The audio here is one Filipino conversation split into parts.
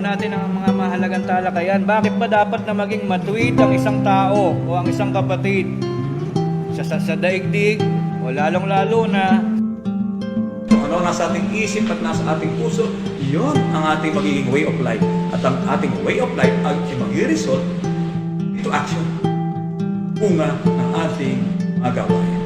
natin ang mga mahalagang talakayan. Bakit ba dapat na maging matuwid ang isang tao o ang isang kapatid sa daigdig o lalong-lalo na Kung ano nasa ating isip at nasa ating puso, yun ang ating magiging way of life. At ang ating way of life ay mag-result into action. Bunga ng ating magawain.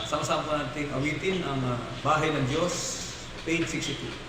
Sama-sama po natin awitin ang Bahay ng Diyos, page 62.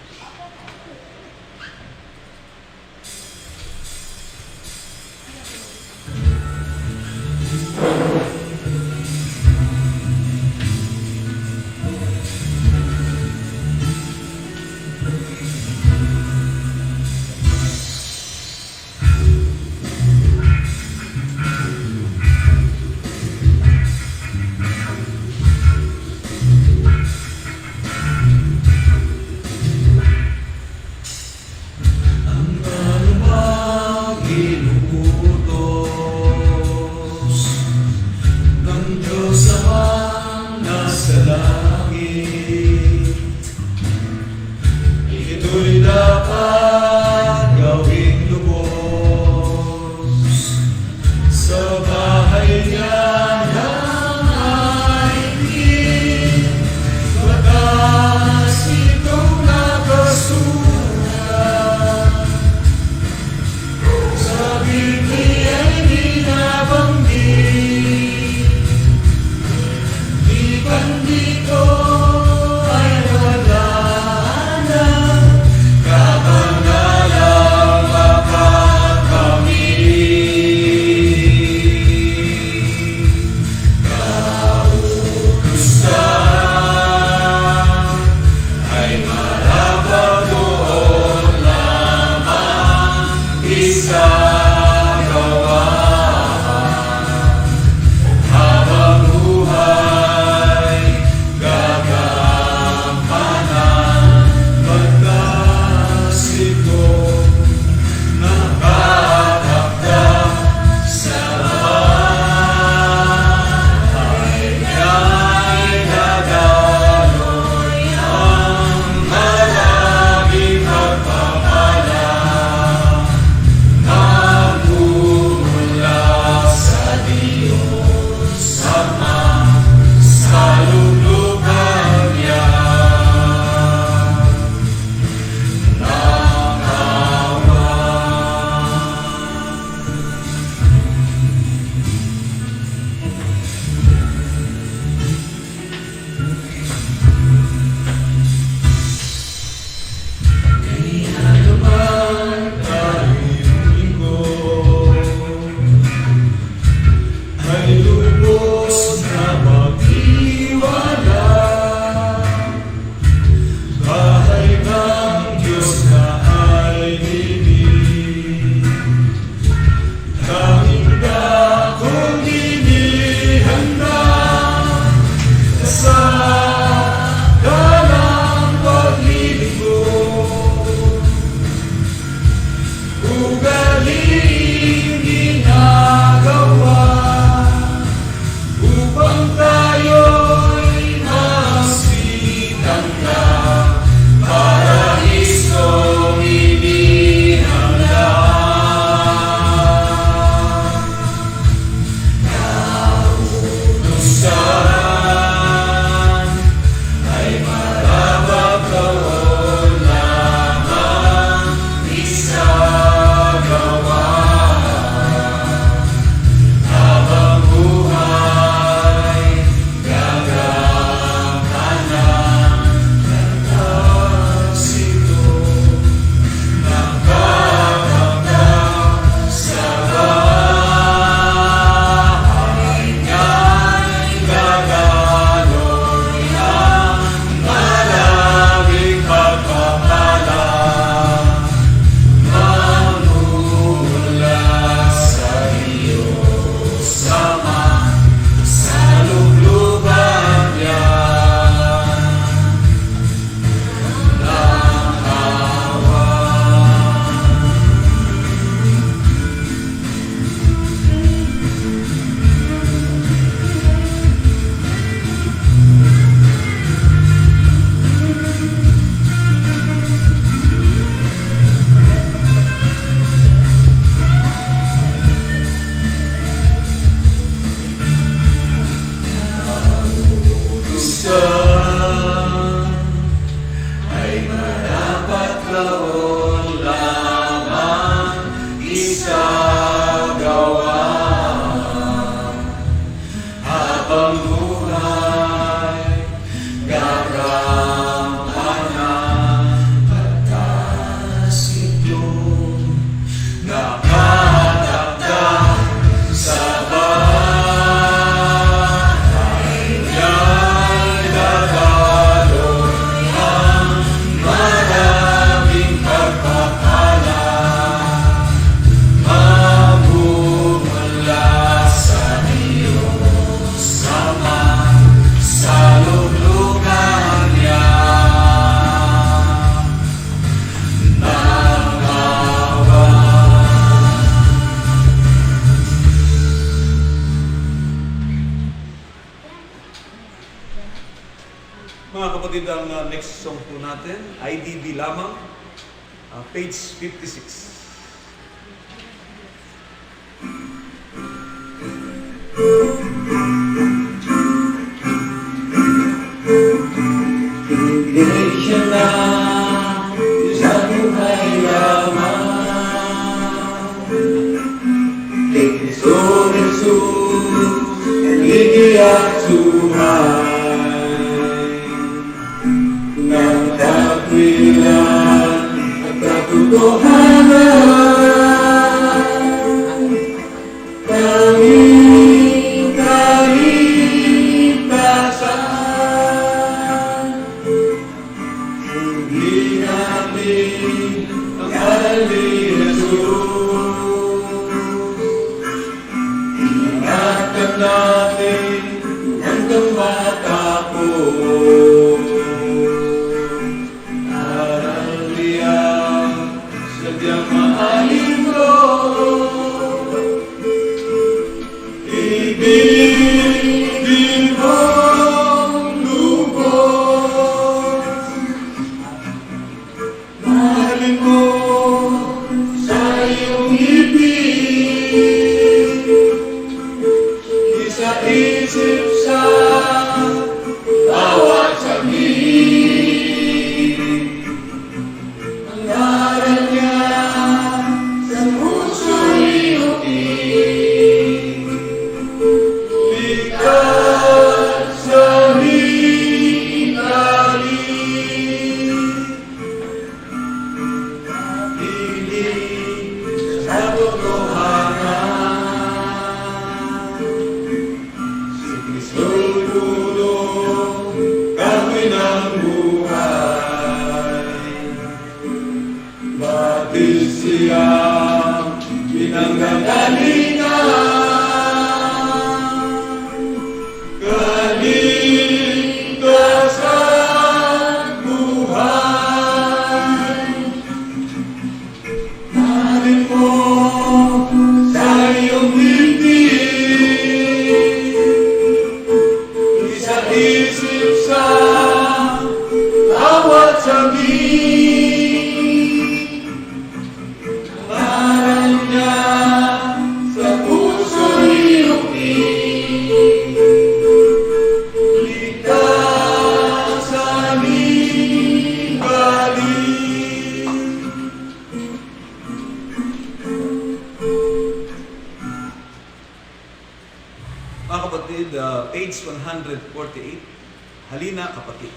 kapatid, ang next song po natin, IDB lamang, page 56. Iglesia na sa buhay lamang, kay Kristo Jesus, ligay at suhay, ng takwilan at katotohanan, tanging kaligtasan. Sundin natin ang mahal ni Jesus, ingatan natin hanggang matapos. Arang-liang sadyang maalim ko, ibigin mong lubos. Mahalin mo sa iyong ibig, isa-isip sa bawat saglit. Ang ngalan niya sa puso'y utig, likas sa hinalig. Piling sa totohanan, si Kristo'y tulong, kahoy ng buhay. Batis siyang pinanggagalingan, kaligtasan buhay. Mahalin mo sa iyong bibig, isa-isip sa bawat saglit. Ngalan niya sa puso'y utig, ligtas sa hinalig. Mga kapatid, page 148, halina kapatid.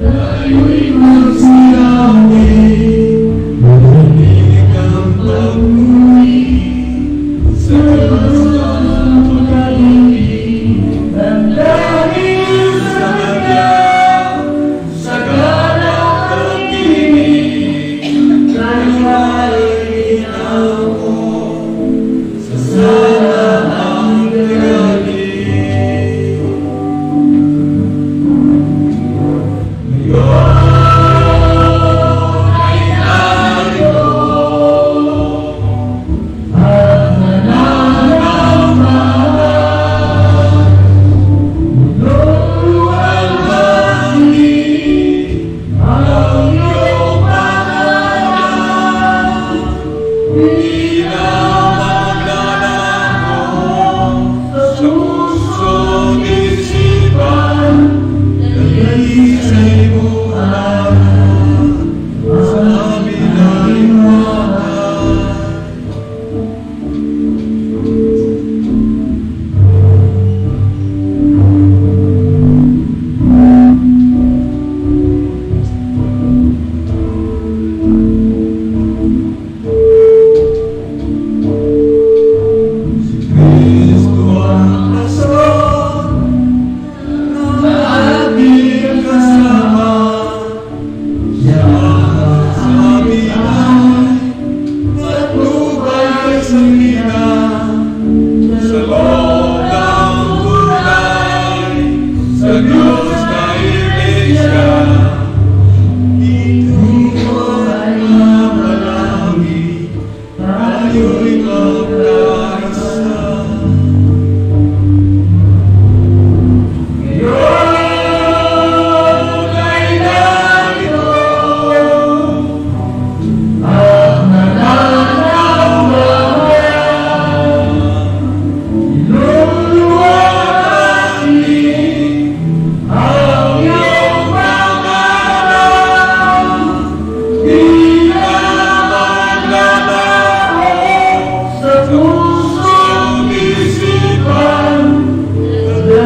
Tayo'y magsiyawi, maninig ang pag-uwi sa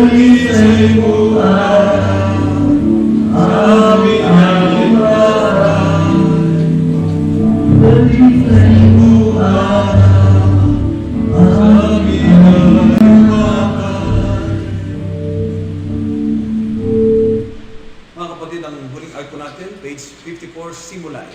Dalisay mo ang aming kaligtasan. Dalisay mo ang aming kaligtasan. Mga kapatid, ang huling arko natin, page 54, simulay.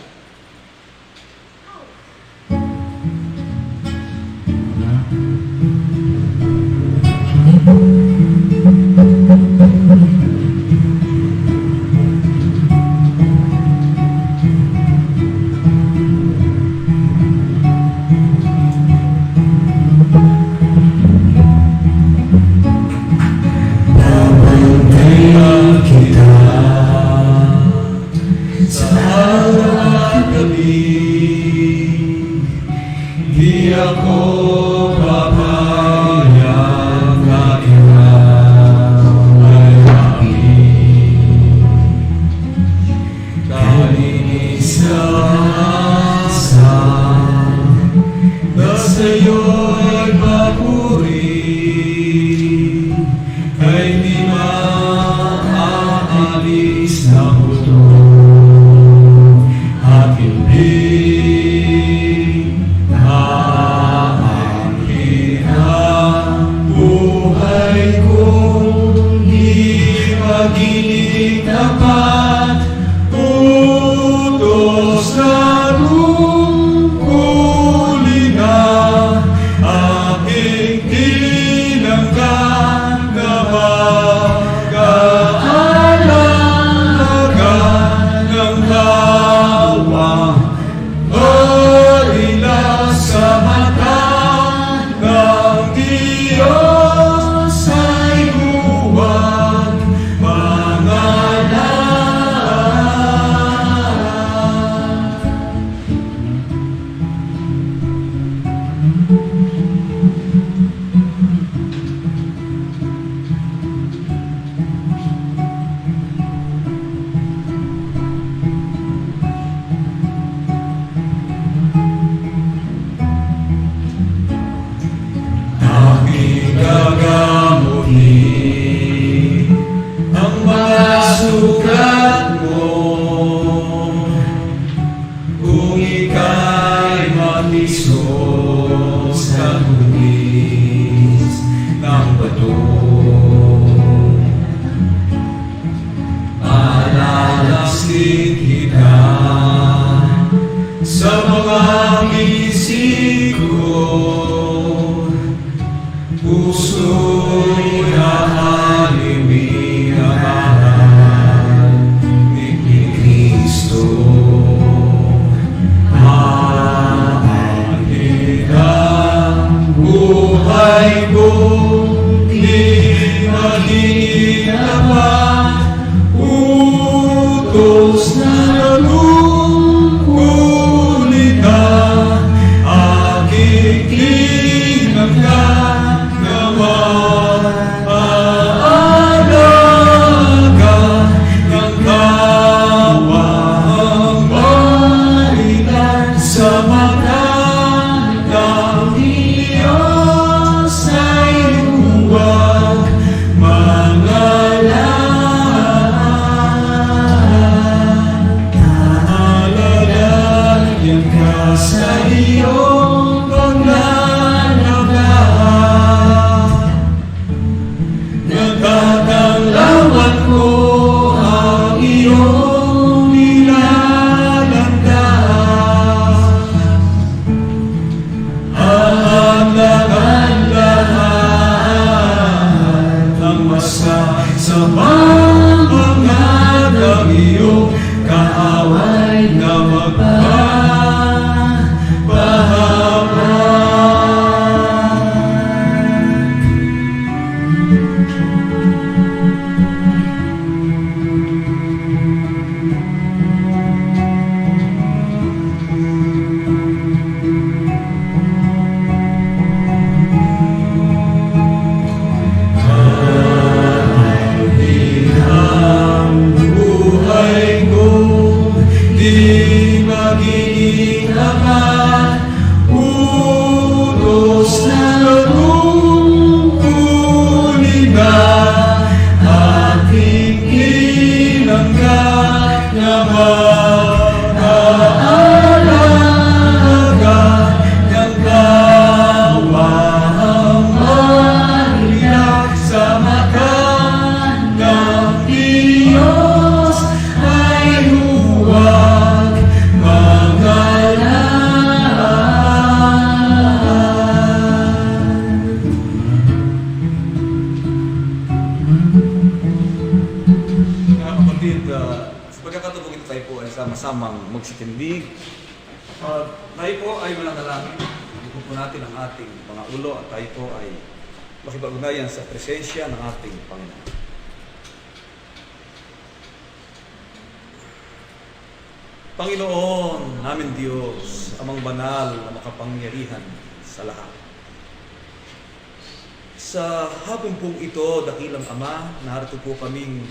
Kita sa araw at gabi, di ako papayag na ikaw ay aking kalinisan na sa'yo'y papuri kay di maalis na buto at hindi aangkin ang buhay kong di magiling tapat. Utos na tungkulin na aking tinanggan na mag-aalaga ng hawa. Marila sa mata ng Diyos ay huwag mangalala. Aking gagamutin ang mga sugat mo kung ika'y matisok sa hugis ng bato. Alalasin kita sa mga bisig ko. Puso'y nahaliwin ang aral ni Kristo. Mahalin ang buhay ko, di magiging tapat. Utos na tungkulin na aking tinanggan. Aalaga ng kawang marilan sa mata ng Diyos ay huwag mangalala. Alalayan ka sa iyong paglalakad. Nagkakalawan ko ang iyong nilalandas. Aalagaan lahat ang masakit sa mga ng iyong kaaway na magpapahaba. Di magiging tapat. Utos na tungkulin na sa pagkakataong ito tayo po ay sama-samang magsitindig. Tayo po ay mananalangin. Ibuko po natin ang ating mga ulo at tayo po ay makipag-ugnayan sa presensya ng ating Panginoon. Panginoon namin Diyos, amang banal na makapangyarihan sa lahat. Sa hapon pong ito, dakilang Ama, narito po kaming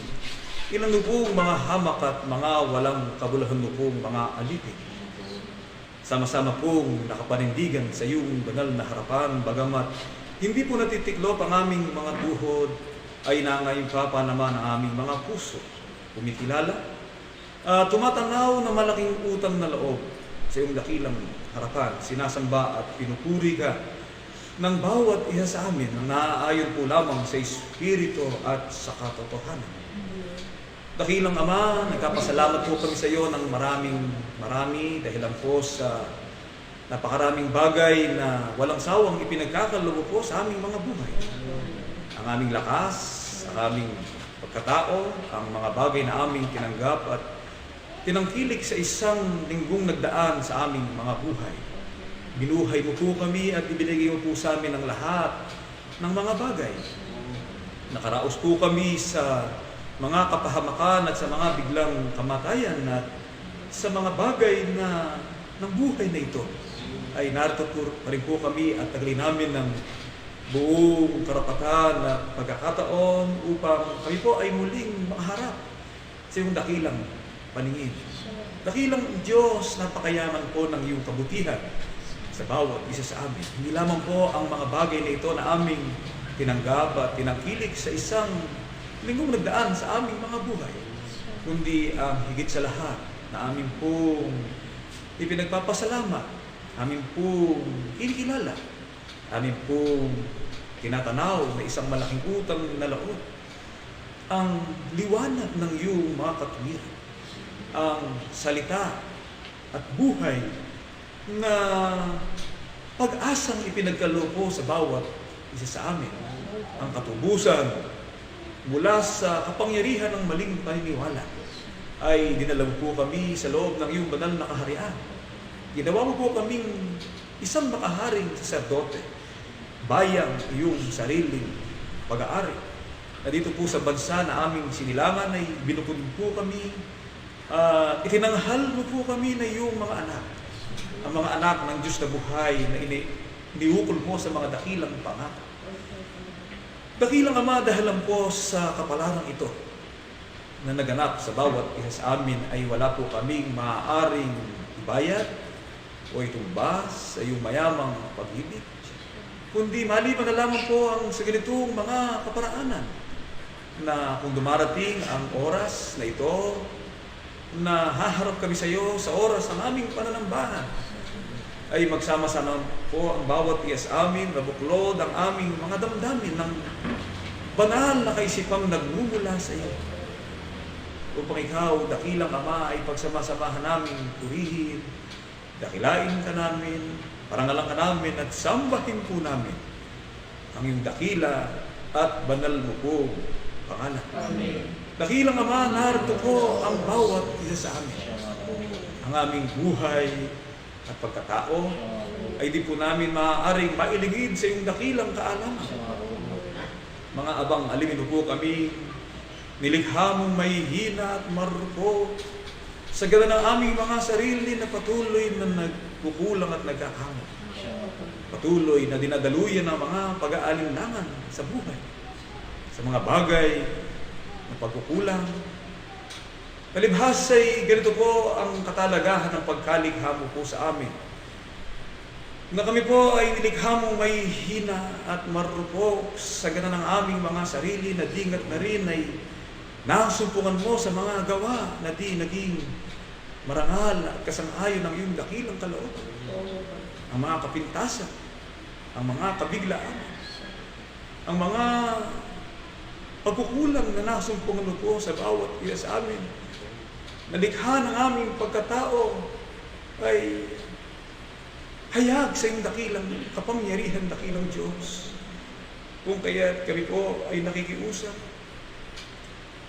ilang pong mga hamak at mga walang kabuluhan mo pong mga alipin. Sama-sama pong nakapanindigan sa iyong banal na harapan, bagamat hindi po natitiklop ang aming mga tuhod, ay nangayon pa naman ang aming mga puso. Kumikilala, tumatanaw na malaking utang na loob sa iyong dakilang harapan. Sinasamba at pinupuri ka ng bawat isa sa amin na naaayon po lamang sa Espiritu at sa katotohanan. Dakilang Ama, nagkapasalamat po kami sa iyo ng marami dahilan po sa napakaraming bagay na walang sawang ipinagkakaloob po sa aming mga buhay. Ang aming lakas, ang aming pagkatao, ang mga bagay na aming tinanggap at tinangkilik sa isang linggong nagdaan sa aming mga buhay. Binuhay mo po kami at ibinigay mo po sa amin ang lahat ng mga bagay. Nakaraos po kami sa mga kapahamakan at sa mga biglang kamatayan at sa mga bagay na ng buhay na ito ay narito po pa rin po kami at taglay namin ng buong karapatan at pagkakataon upang kami po ay muling makaharap sa iyong dakilang paningin. Dakilang Diyos, napakayaman po ng iyong kabutihan sa bawat isa sa amin. Hindi lamang po ang mga bagay na ito na aming tinanggap at tinangkilik sa isang linggong nagdaan sa aming mga buhay, kundi ang higit sa lahat na amin pong ipinagpapasalamat, amin pong kinikilala, amin pong tinatanaw na isang malaking utang na loob, ang liwanag ng iyong mga katuwiran, ang salita at buhay na pag-asang ipinagkaloob po sa bawat isa sa amin, ang katubusan mula sa kapangyarihan ng maling paniniwala ay dinala mo po kami sa loob ng iyong banal na kaharian. Ginawa mo po kaming isang makaharing saserdote, bayang iyong sariling pag-aari. Na dito po sa bansa na aming sinilangan ay binukod po kami, itinanghal mo po kami na iyong mga anak. Ang mga anak ng Diyos na buhay na iniukol mo sa mga dakilang pangako. Dakilang Ama, dahilan po sa kapalarang ito na naganap sa bawat isa sa amin ay wala po kaming maaaring ibayad o itumbas sa iyong mayamang pag-ibig, kundi maliban na lamang po ang sa ganitong mga kaparaanan na kung dumarating ang oras na ito na haharap kami sa iyo sa oras ng aming pananambahan, ay magsama-sama po ang bawat isa sa amin, mabuklod ang aming mga damdamin ng banal na kaisipang nagmumula sa iyo. Upang ikaw, dakilang Ama, ay pagsama-samahan namin purihin, dakilain ka namin, parangalan ka namin at sambahin po namin ang iyong dakila at banal mo po pangalan. Amen. Dakilang Ama, narito po ang bawat isa sa amin. Ang aming buhay at pagkatao ay di po namin maaaring mailigid sa iyong dakilang kaalaman. Mga abang, alimin po kami, nilikha mong may hina at marupok sa gala ng aming mga sarili na patuloy na nagkukulang at nagkakamot. Patuloy na dinadaluyan ng mga pag-aalinlangan sa buhay, sa mga bagay na pagkukulang. Palibhas ay ganito po ang katalagahan ng pagkalikha mo po sa amin, na kami po ay nilikha mong may hina at marupok sa gana ng aming mga sarili na dingat na rin ay nasumpungan mo sa mga gawa na di naging marangal at kasang-ayon ng iyong dakilang kalooban. Ang mga kapintasan, ang mga kabiglaan, ang mga pagkukulang na nasumpungan mo po sa bawat isa sa amin, nalikha ng aming pagkatao ay hayag sa iyong dakilang kapangyarihan, dakilang Diyos. Kung kaya't kami po ay nakikiusap,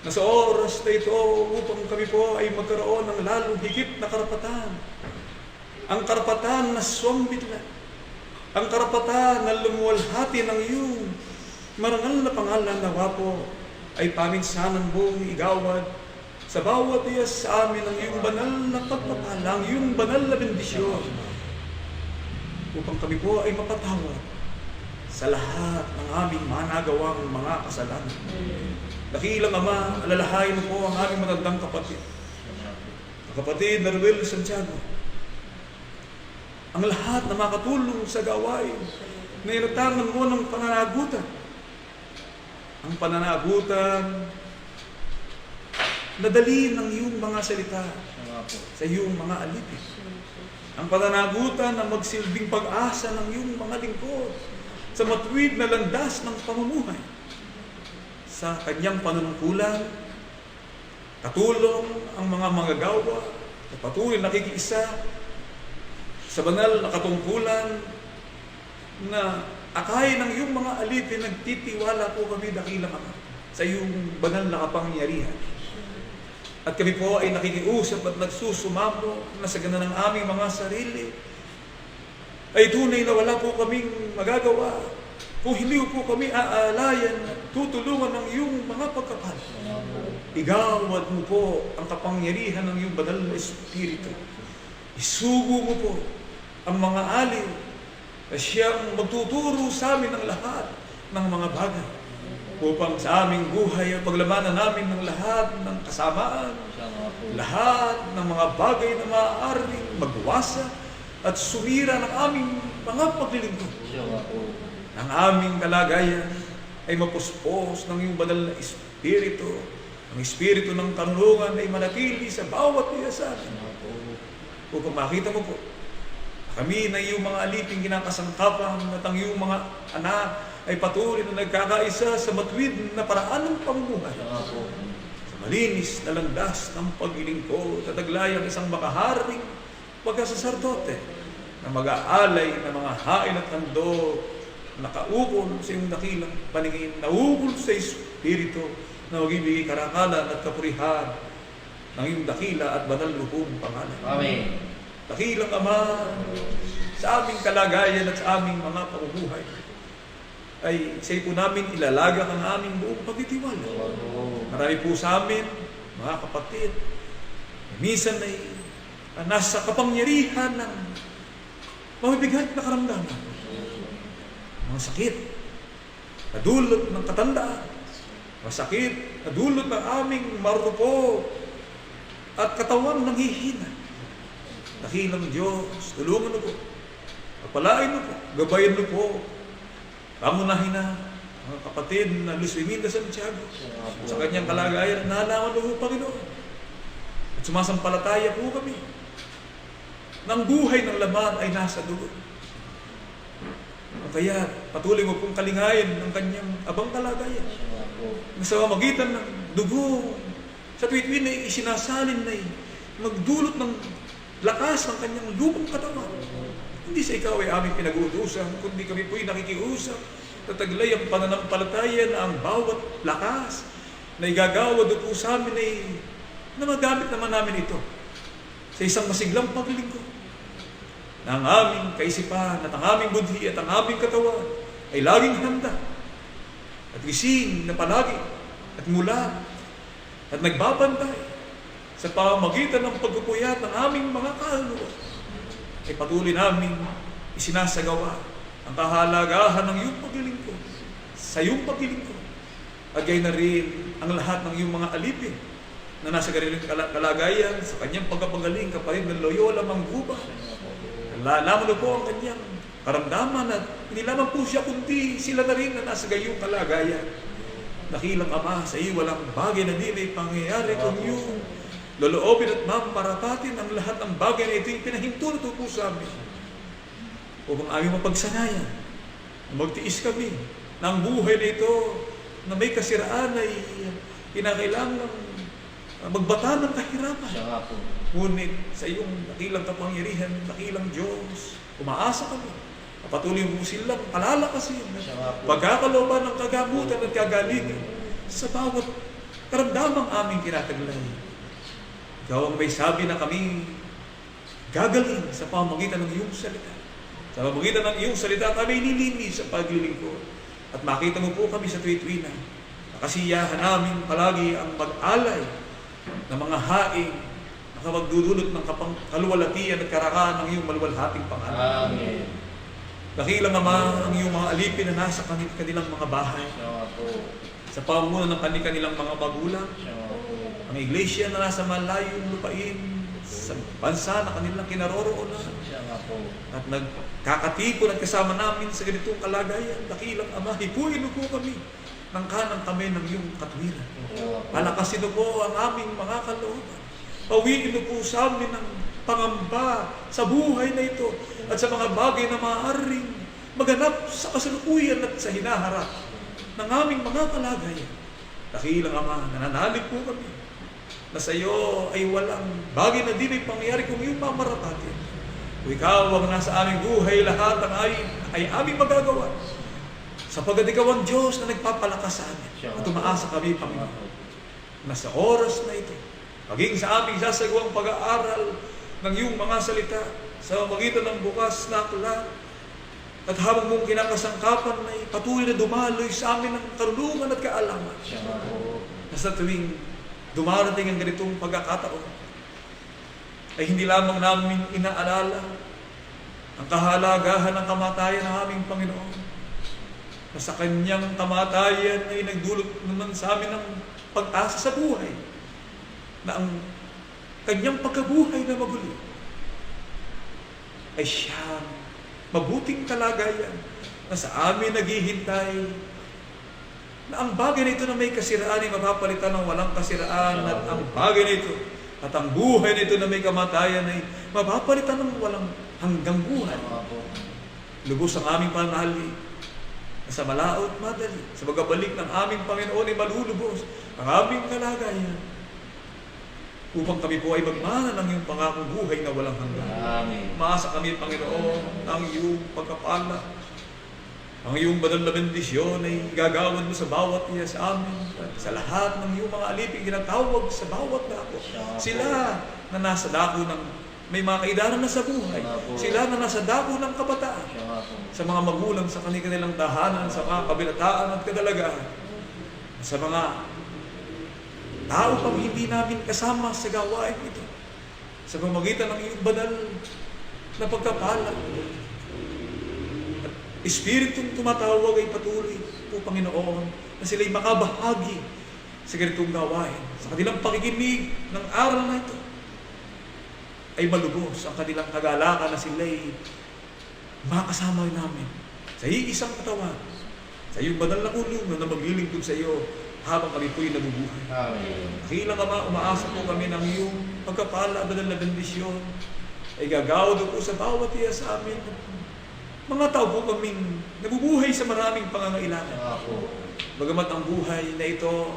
na sa oras na ito upang kami po ay magkaroon ng lalong higit na karapatan. Ang karapatan na suwambitla, ang karapatan na lumuwalhati ng iyong marangal na pangalan nawa po ay paminsanan mong igawad sa bawat iya sa amin ang iyong banal na pagpapala, ang iyong banal na bendisyon, upang kami po ay mapatawad sa lahat ng aming managawang mga kasalanan. Dakilang Ama, alalahain mo po ang aming matandang kapatid, ang kapatid na Ruel Santiago, ang lahat na makatulong sa gawain na inutangan mo ng pananagutan. Ang pananagutan na dali ng iyong mga salita sa iyong mga alipin. Ang pananagutan na magsilbing pag-asa ng iyong mga lingkod sa matuwid na landas ng pamumuhay. Sa kanyang panunungkulan, katulong ang mga manggagawa na patuloy nakikiisa sa banal na katungkulan na akay ng iyong mga alipin, nagtitiwala po kami dakilang Ama sa iyong banal na kapangyarihan. At kami po ay nakikiusap at nagsusumamo na sa ganda ng aming mga sarili ay tunay na wala po kaming magagawa kung hindi po kami aalayan at tutulungan ng iyong mga pagkapal. Igawad mo po ang kapangyarihan ng iyong banal na Espiritu. Isugo mo po ang mga aliw na siyang magtuturo sa amin ng lahat ng mga bagay upang sa aming buhay at paglamanan namin ng lahat ng kasamaan, lahat ng mga bagay na maaaring magwasa at sumira ng aming mga paglilingkod. Ang aming kalagayan ay mapuspos ng iyong banal na Espiritu. Ang Espiritu ng kanlungan ay manatili sa bawat isa sa amin. Upang makita mo po, kami na iyong mga aliping kinakasangkapan at ang iyong mga anak ay patuloy na nagkakaisa sa matuwid na paraan ng pamumuhay. Sa malinis na landas ng paglilingkod at aglayang isang makaharing pagkasasardote na mag-aalay ng mga hain at handog, nakaukol sa iyong dakilang paningin, naukol sa Espiritu na mag-ibigay karangalan at kapurihan ng iyong dakila at banal lubong pangalan. Amen. Dakilang Ama, sa aming kalagayan at sa aming mga pamumuhay, ay sa po namin ilalaga ang aming buong pagtitiwala. Marami po sa amin, mga kapatid, minsan ay nasa kapangyarihan ng mabibigat na karamdaman. Mga sakit, nadulot ng katandaan, mga sakit, nadulot ng aming marupok at katawan ng hihina. Dakilang Diyos, tulungan mo po, pagpalain mo po, gabayan mo po, pangunahin na mga kapatid na Luis Viminda Santiago sa kanyang kalagayan na nalaman mo po, Panginoon. At sumasampalataya po kami ng buhay ng laman ay nasa dugo. Kaya patuloy mo pong kalingayin ng kanyang abang kalagayan. Sa magitan ng dugo, sa tuwid-tuwid na isinasalin na magdulot ng lakas ng kanyang lubong katawan. Hindi sa ikaw ay aming pinag-uutusan, kundi kami po'y nakikiusap na taglay ang pananampalataya na ang bawat lakas na igagawad po sa amin ay na magamit naman namin ito sa isang masiglang paglilingkod. Na ang aming kaisipan at ang aming budhi at ang aming katawan ay laging handa at gising na palagi at mula at nagbabantay sa pamamagitan ng pagpupuyat ng aming mga kaluluwa ay patuloy namin isinasagawa ang kahalagahan ng iyong paglilingkod sa iyong paglilingkod at gayon na rin ang lahat ng iyong mga alipin na nasa ganilang kalagayan sa kanyang pagkapagaling kapatid ng Loyola Mangguba. Lalaman na po ang kanyang karamdaman at hindi lamang po siya kundi sila na rin na nasa gayong kalagayan. Dakilang Ama, sa iyo walang bagay na di may pangyayari kung iyong loloobin at mamarapatin ang lahat ng bagay na ito yung pinahintulot po sa amin. Upang aming mapagsanayan, magtiis kami na ang buhay na ito na may kasiraan ay kinakailangan magbata ng kahirapan. Ngunit sa iyong dakilang kapangyarihan, dakilang Diyos, umaasa kami. Patuloy mo silang palalakasin, pagkakalooban ng kagamutan at kagalingan sa bawat karamdamang aming kinataglay. Ikaw ang may sabi na kami gagaling sa pamamagitan ng iyong salita. Sa pamamagitan ng iyong salita, kami nilinis sa paglilingkod. At makita mo po kami sa tuwi-tuwi na kasiyahan namin palagi ang pag-alay ng mga haing na magdudulot ng kaluwalhatian at karakan ng iyong maluwalhating pangalan. Amen. Dakilang Ama ang iyong mga alipin na nasa kanilang mga bahay, sa pamumuno ng kanilang mga magulang, ang iglesia na nasa malayong lupain, sa bansa na kanilang kinaroroonan, at nagkakatipon at kasama namin sa ganitong kalagayan. Dakilang Ama, hipuin mo po kami ng kanang kamay ng iyong katwiran. Palakasin mo po ang aming mga kalooban. Pawiin mo po sa amin ang pangamba sa buhay na ito at sa mga bagay na maaaring maganap sa kasalukuyan at sa hinaharap ng aming mga kalagayan. Dakilang Ama, nananalig po kami na sa iyo ay walang bagay na di may pangyayari kung iyong mamarapatin. Kung ikaw ang nasa aming buhay, lahat ang ay aming magagawa. Sapagkat ikaw ang Diyos na nagpapalakas sa amin. At tumaasa kami, Panginoon, na sa oras na ito, maging sa aming sasagawang pag-aaral ng iyong mga salita, sa magitan ng bukas na aklat, at habang mong kinakasangkapan ay patuloy na dumaloy sa amin ng karunungan at kaalaman. Na sa tuwing dumarating ang ganitong pagkakataon, ay hindi lamang namin inaalala ang kahalagahan ng kamatayan ng aming Panginoon, na sa kanyang kamatayan ay nagdulot naman sa amin ng pag-asa sa buhay, na ang kanyang pagkabuhay na maguli ay siyang mabuting kalagayan na sa amin naghihintay, na ang bagay na ito na may kasiraan ay mapapalitan ng walang kasiraan, at ang bagay na ito at ang buhay na ito na may kamatayan ay mapapalitan ng walang hanggang buhay. Lubos ang aming panali na sa malaot madali, sa pagkabalik ng aming Panginoon ay malulubos ang aming kalagayan, upang kami po ay magmana ng iyong pangakong buhay na walang hanggan. Amen. Maasa kami, Panginoon, ang iyong pagkapala, ang iyong banal na bendisyon ay gagawin mo sa bawat iya sa amin, at sa lahat ng iyong mga aliping ginatawag sa bawat dako. Sila na nasa dako ng may mga kaidaran na sa buhay, sila na nasa dako ng kabataan, sa mga magulang sa kanilang tahanan, sa mga kabilataan at kadalagaan, sa mga tao pang hindi namin kasama sa gawain ito, sa pamamagitan ng iyong banal na pagkapala. At Espiritong tumatawag ay patuloy po, Panginoon, na sila'y makabahagi sa ganitong gawain. Sa kanilang pakikinig ng aral na ito, ay malubos ang kanilang kagalakan na sila'y makasama namin sa iisang katawan, sa iyong banal na kulungan na maglilingkod sa iyo habang kami po'y nabubuhay. Amen. Dakilang Ama, umaasa po kami ng iyong pagkapala, banal na bendisyon ay gagawad po sa bawat iya sa amin. Mga tao po kaming nabubuhay sa maraming pangangailangan. Bagamat ang buhay na ito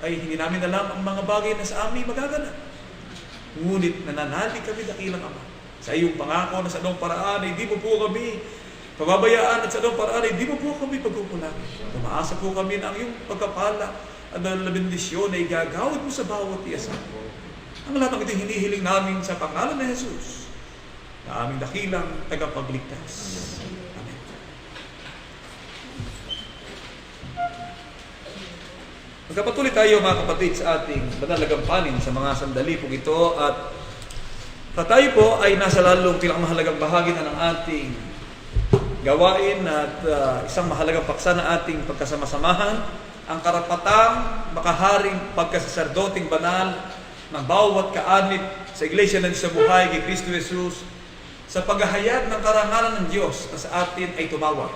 ay hindi namin alam ang mga bagay na sa amin magaganap. Ngunit nananalig kami, dakilang Ama, sa iyong pangako na sa anong paraan ay di mo po kami pababayaan, at sa anong paraan ay di mo po kami pagkukulangin. Tumaasa po kami na ang iyong pagkapala at na bendisyon ay gagawad mo sa bawat iya sa amin. Ang lahat ng ito hinihiling namin sa pangalan ni Jesus, na aming dakilang tagapagligtas. Amen. Magkapatuloy tayo, mga kapatid, sa ating banal na gampanin sa mga sandali po ito, at tayo po ay nasa lalong pinakamahalagang bahagi na ng ating gawain, at isang mahalagang paksa na ating pagkasama-samahan, ang karapatang makaharing pagkasaserdoteng banal ng bawat kaanib sa Iglesia na sa buhay kay Kristo Jesus, sa paghahayag ng karangalan ng Diyos na sa atin ay tumawag.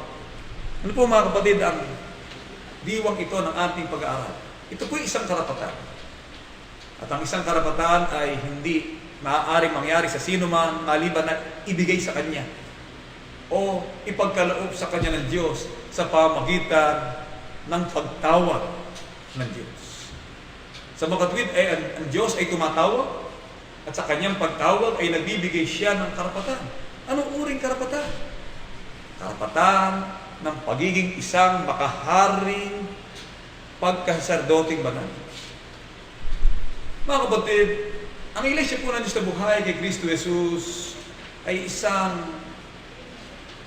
Ano po, mga kapatid, ang diwang ito ng ating pag-aaral? Ito po isang karapatan. At ang isang karapatan ay hindi maaaring mangyari sa sino man maliban na ibigay sa Kanya o ipagkaloob sa Kanya ng Diyos sa pamagitan ng pagtawag ng Diyos. Sa makatwid ay ang Diyos ay tumatawag, at sa Kanyang pagtawag ay nagbibigay siya ng karapatan. Anong uring karapatan? Karapatan ng pagiging isang makaharing pagkasardoting banal. Mga kapatid, ang Iglesia po ng Diyos na buhay kay Kristo Jesus ay isang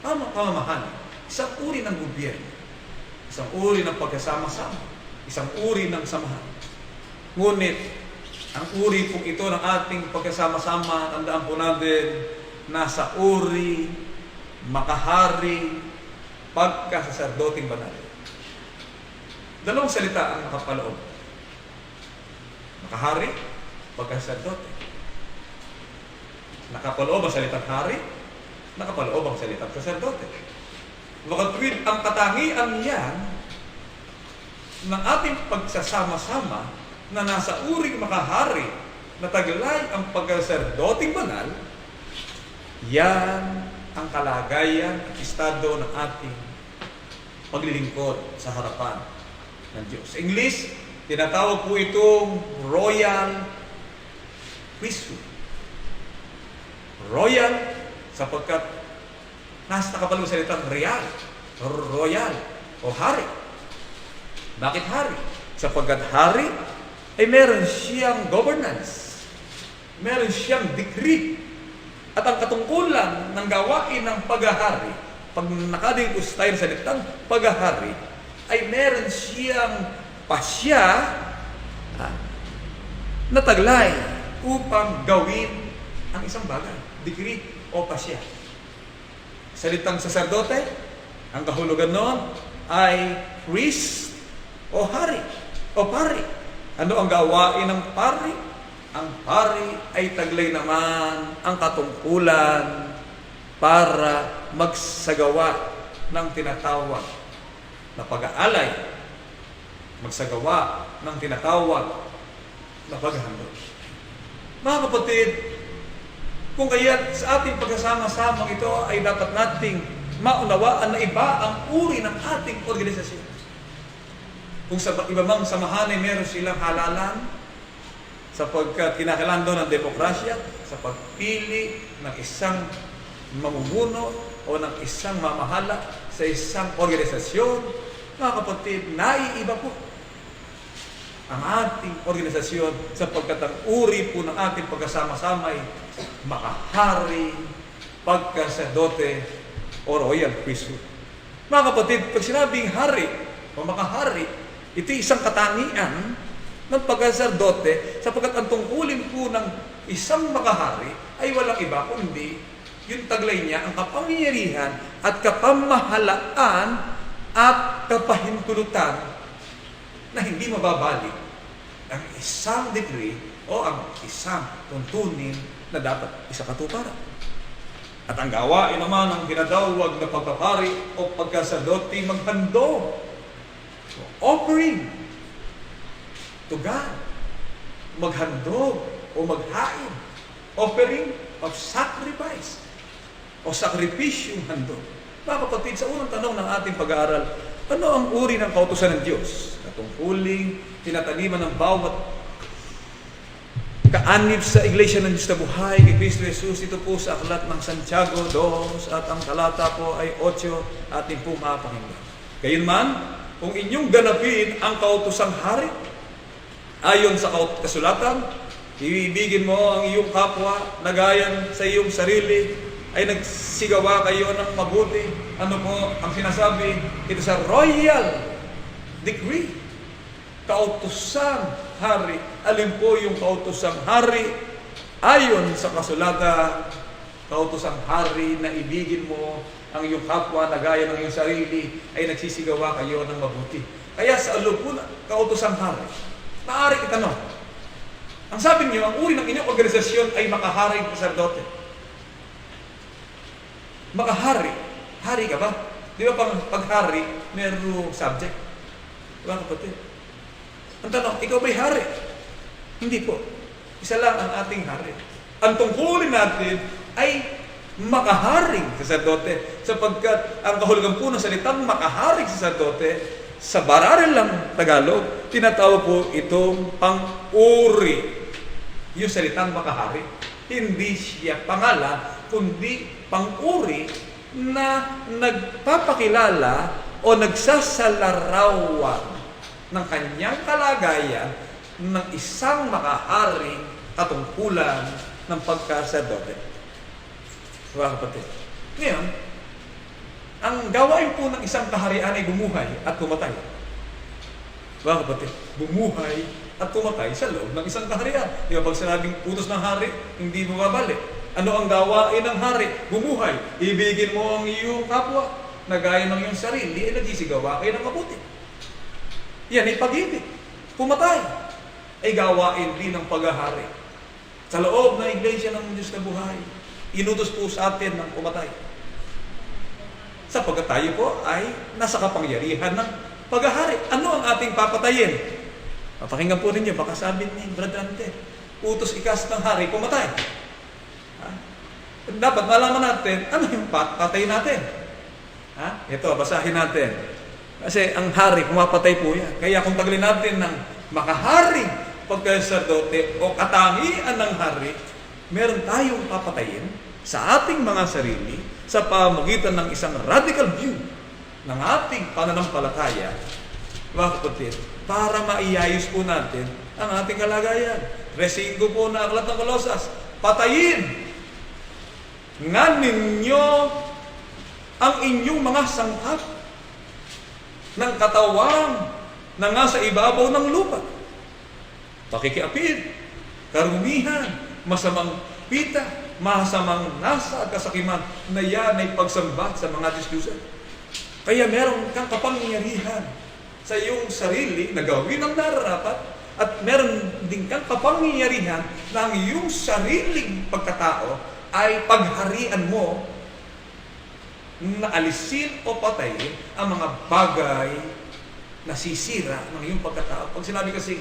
pamamahan, isang uri ng gobyerno, isang uri ng pagkasama-sama, isang uri ng samahan. Ngunit, ang uri pong ito ng ating pagkasama-sama, tandaan po natin, nasa uri, makahari, pagkasardoting banal. Dalawang salita ang nakapaloob. Makahari, pagkasardote. Nakapaloob ang salitang hari, nakapaloob ang salitang saserdote. Makatwid ang katangian yan ng ating pagsasama-sama na nasa uring makahari na taglay ang pagkaserdoting banal, yan ang kalagayan at estado ng ating paglilingkod sa harapan ng Diyos. Sa English, tinatawag po itong royal priesthood. Royal sapagkat nasa nakapalong salitang real, royal, o hari. Bakit hari? Sapagkat hari ay meron siyang governance, meron siyang decree, at ang katungkulan ng gawain ng paghahari, pag nakadingkos tayo sa salitang paghahari, ay meron siyang pasya na taglay upang gawin ang isang bagay, decree o pasya. Salitang saserdote, ang kahulugan noon ay priest o hari o pari. Ano ang gawain ng pari? Ang pari ay taglay naman ang katungkulan para magsagawa ng tinatawag na pag-aalay, magsagawa ng tinatawag na paghahandog. Mga kapatid, kung kaya sa ating pagkasama-samang ito ay dapat nating maunawaan na iba ang uri ng ating organisasyon. Kung sa iba mang samahan ay meron silang halalan, sapagkat kinakailangan doon ng demokrasya sa pagpili ng isang mamumuno o ng isang mamahala sa isang organisasyon, mga kapatid, naiiba po ang ating organisasyon sapagkat ang uri po ng ating pagkasama-sama ay makahari, pagkasadote, o royal priesthood. Mga kapatid, pag sinabing hari o makahari, ito isang katangian ng pagkasadote sapagkat ang tungkulin po ng isang makahari ay walang iba kundi yung taglay niya ang kapangyarihan at kapamahalaan at kapahintulutan na hindi mababalik ang isang decree o ang isang tuntunin na dapat isakatuparan. At ang gawain naman ng ginadawag na pagpapari o pagkasadote maghandog, offering to God, maghandog o maghain, offering of sacrifice o sakripisyong handog. Mga kapatid, sa unang tanong ng ating pag-aaral, ano ang uri ng kautusan ng Diyos? Natungkuling tinataniman ng bawat kaanib sa Iglesia ng Diyos na buhay kay Kristo Jesus. Ito po sa aklat ng Santiago 2 at ang talata po ay 8 ating po mapakinggan. Gayunman, kung inyong ganapin ang kautusang hari, ayon sa kasulatan, ibigin mo ang iyong kapwa na gaya sa iyong sarili, ay nagsigawa kayo ng mabuti. Ano po ang sinasabi? Ito sa royal decree, kautusang hari. Alin po yung kautusang hari? Ayon sa kasulatan, kautusang hari na ibigin mo ang iyong kapwa na gaya ng iyong sarili, ay nagsisigawa kayo ng mabuti. Kaya sa aloob po na kautosang hari, maaari itanong, ang sabi niyo, ang uri ng inyong organisasyon ay makaharing saserdote. Makahari. Hari ka ba? Di ba paghari, merong subject? Di ba kapatid? Ang tanong, ikaw ba'y hari? Hindi po. Isa lang ang ating hari. Ang tungkulin natin ay makaharing saserdote sapagkat ang kahulugan po ng salitang makaharing saserdote sa bararilang Tagalog, tinatawag po itong pang-uri. Yung salitang makahari, hindi siya pangalan, kundi pang-uri na nagpapakilala o nagsasalarawan ng kanyang kalagayan ng isang makaharing katungkulan ng pagkasadote. Mga kapatid. Ngayon, ang gawain po ng isang kaharian ay bumuhay at pumatay. Mga kapatid, bumuhay at pumatay sa loob ng isang kaharian. Di ba pag sinabing utos ng hari, hindi bumabalik. Ano ang gawain ng hari? Bumuhay. Ibigin mo ang iyong kapwa na gaya ng iyong sarili ay nagsisigawa kayo ng mabuti. Yan ay pag-ibig. Pumatay ay gawain din ng paghahari. Sa loob ng iglesia ng Diyos na buhay, inutos po sa atin ng pumatay. Sapagkat tayo po ay nasa kapangyarihan ng paghahari. Ano ang ating papatayin? Papakinggan po ninyo, baka sabi ni Brother Ante, utos ikas ng hari, pumatay. Dapat malaman natin, ano yung patayin natin? Ito, basahin natin. Kasi ang hari, pumapatay po yan. Kaya kung tagalin natin ng makaharing pagkasacerdote o katangian ng hari, meron tayong papatayin sa ating mga sarili sa pamamagitan ng isang radical view ng ating pananampalataya, mga kapatid, para maiayos po natin ang ating kalagayan. Verse 5 po na aklat ng Kolosas, patayin nga ninyo ang inyong mga sangkap ng katawan na nasa ibabaw ng lupa. Pakikiapid, karumihan, masamang pita, masamang nasa at kasakiman na yan ay pagsamba sa mga Diyos-Diyosan. Kaya meron kang kapangyarihan sa iyong sarili na gawin ang nararapat at meron din kang kapangyarihan na ang iyong sariling pagkatao ay pagharian mo na alisin o patayin ang mga bagay na sisira ng iyong pagkatao. Pag sinabi kasi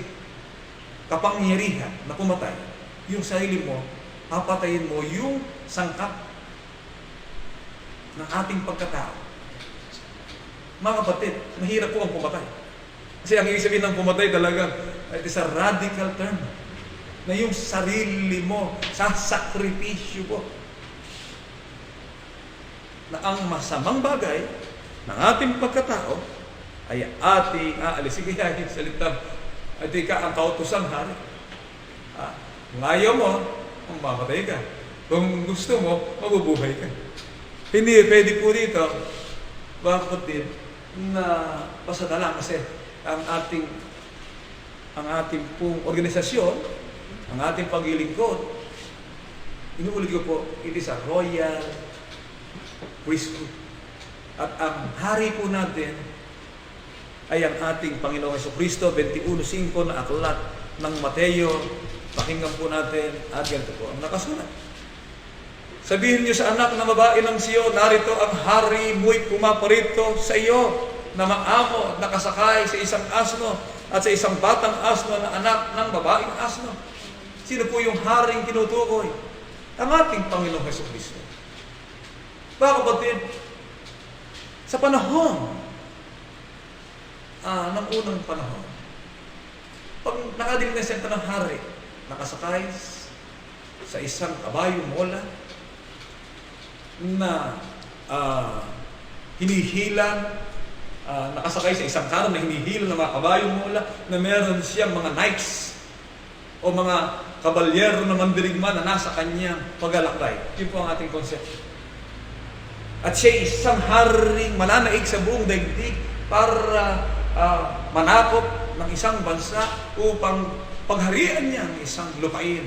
kapangyarihan na pumatay, yung sarili mo, papatayin mo yung sangkap ng ating pagkatao. Mga kapatid, mahirap po ang pumatay. Kasi ang ibig sabihin ng pumatay talaga, it is a radical term. Na yung sarili mo, sasakripisyo mo. Na ang masamang bagay ng ating pagkatao ay ating aalisin. Kaya yung salita, at ika ang kautosang hari. Kung ayaw mo, mamatay ka. Kung gusto mo, mabubuhay ka. Hindi pwede po dito, bakit din, na pasadala kasi ang ating pong organisasyon, ang ating paglilingkod, inuulit ko po, it is a royal priesthood. At ang hari po natin ay ang ating Panginoong Jesucristo, 21:5 na aklat ng Mateo. Pakinggan po natin at ganito po ang nakasulat. Sabihin niyo sa anak na babae ng Siyon, narito ang hari mo'y pumaparito sa iyo na maamo at nakasakay sa isang asno at sa isang batang asno na anak ng babaeng asno. Sino po yung haring tinutukoy? Ang ating Panginoong Jesucristo. Mga kapatid, sa panahon ng unang panahon, pag nakadinig na siya ng hari, nakasakay sa isang kabayong mola na hinihilan, nakasakay sa isang karon na hinihilan ng mga kabayong mola na meron siyang mga knights o mga kabalyero na mandirigma na nasa kanyang paglalakbay. Yun po ang ating konsepto. At siya isang haring mananaig sa buong daigdig para manakop ng isang bansa upang pagharian niya ang isang lupain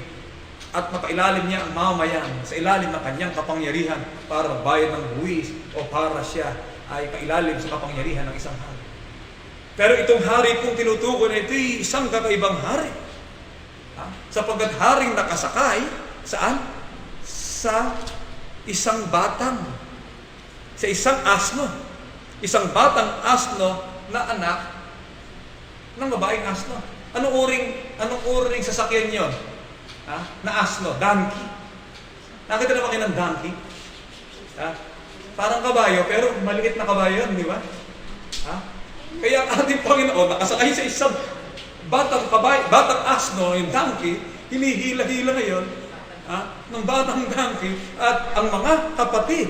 at mapailalim niya ang mamamayan sa ilalim ng kanyang kapangyarihan para bayad ng buwis o para siya ay pailalim sa kapangyarihan ng isang hari. Pero itong hari kong tinutukoy na ito ay isang kakaibang hari. Sapagkat haring nakasakay, saan? Sa isang batang, sa isang asno. Isang batang asno na anak ng babaeng asno. Anong uring sasakyan yon? Na asno, donkey. Nakita na ba kayo ng donkey? Parang kabayo, pero maliit na kabayo, di ba? Kaya ang ating Panginoon nakasakay sa isang batang asno, yung donkey, hinihila-hila ngayon ng batang donkey at ang mga kapatid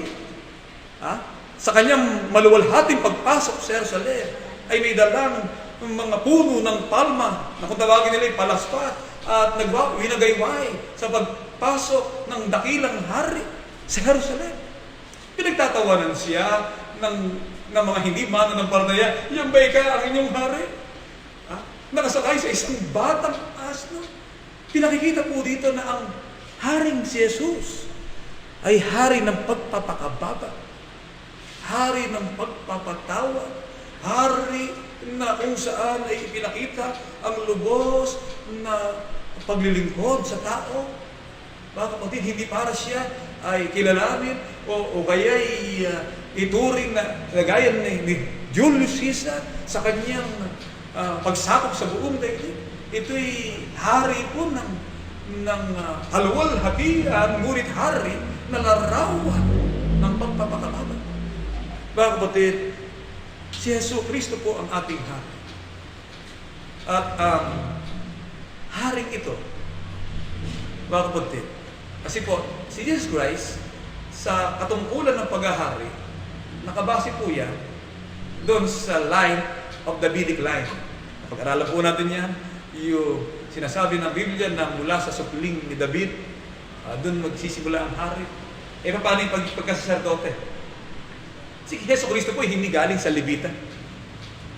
sa kanyang maluwalhating pagpasok sa Jerusalem ay may dalang mga puno ng palma na kung tawagin nila ay palaspat at winagayway sa pagpasok ng dakilang hari sa Jerusalem. Pinagtatawanan siya ng mga hindi mananampalataya. Yan ba ang inyong hari? Nakasakay sa isang batang asno. Pinakikita po dito na ang haring si Jesus ay hari ng pagpapakababa, hari ng pagpapatawa, hari na kung saan ay ipinakita ang lubos na paglilingkod sa tao. Mga kapatid, hindi para siya ay kilalanin o kaya ituring na gaya ni Julius Caesar sa kanyang pagsakop sa buong daigdig. Ito'y hari po ng kaluwalhatian, ngunit hari na larawan ng pagpapakababa. Mga kapatid, si Jesucristo po ang ating hari. At ang haring ito, mga kapatid, kasi po, si Jesus Christ, sa katungkulan ng paghahari, nakabase po yan doon sa line of the Davidic line. Pag-aralan po natin yan, yung sinasabi ng Biblia na mula sa supling ni David, doon magsisimula ang hari. Paano yung pagkasaserdote? Si Yesu Cristo po hindi galing sa Levita.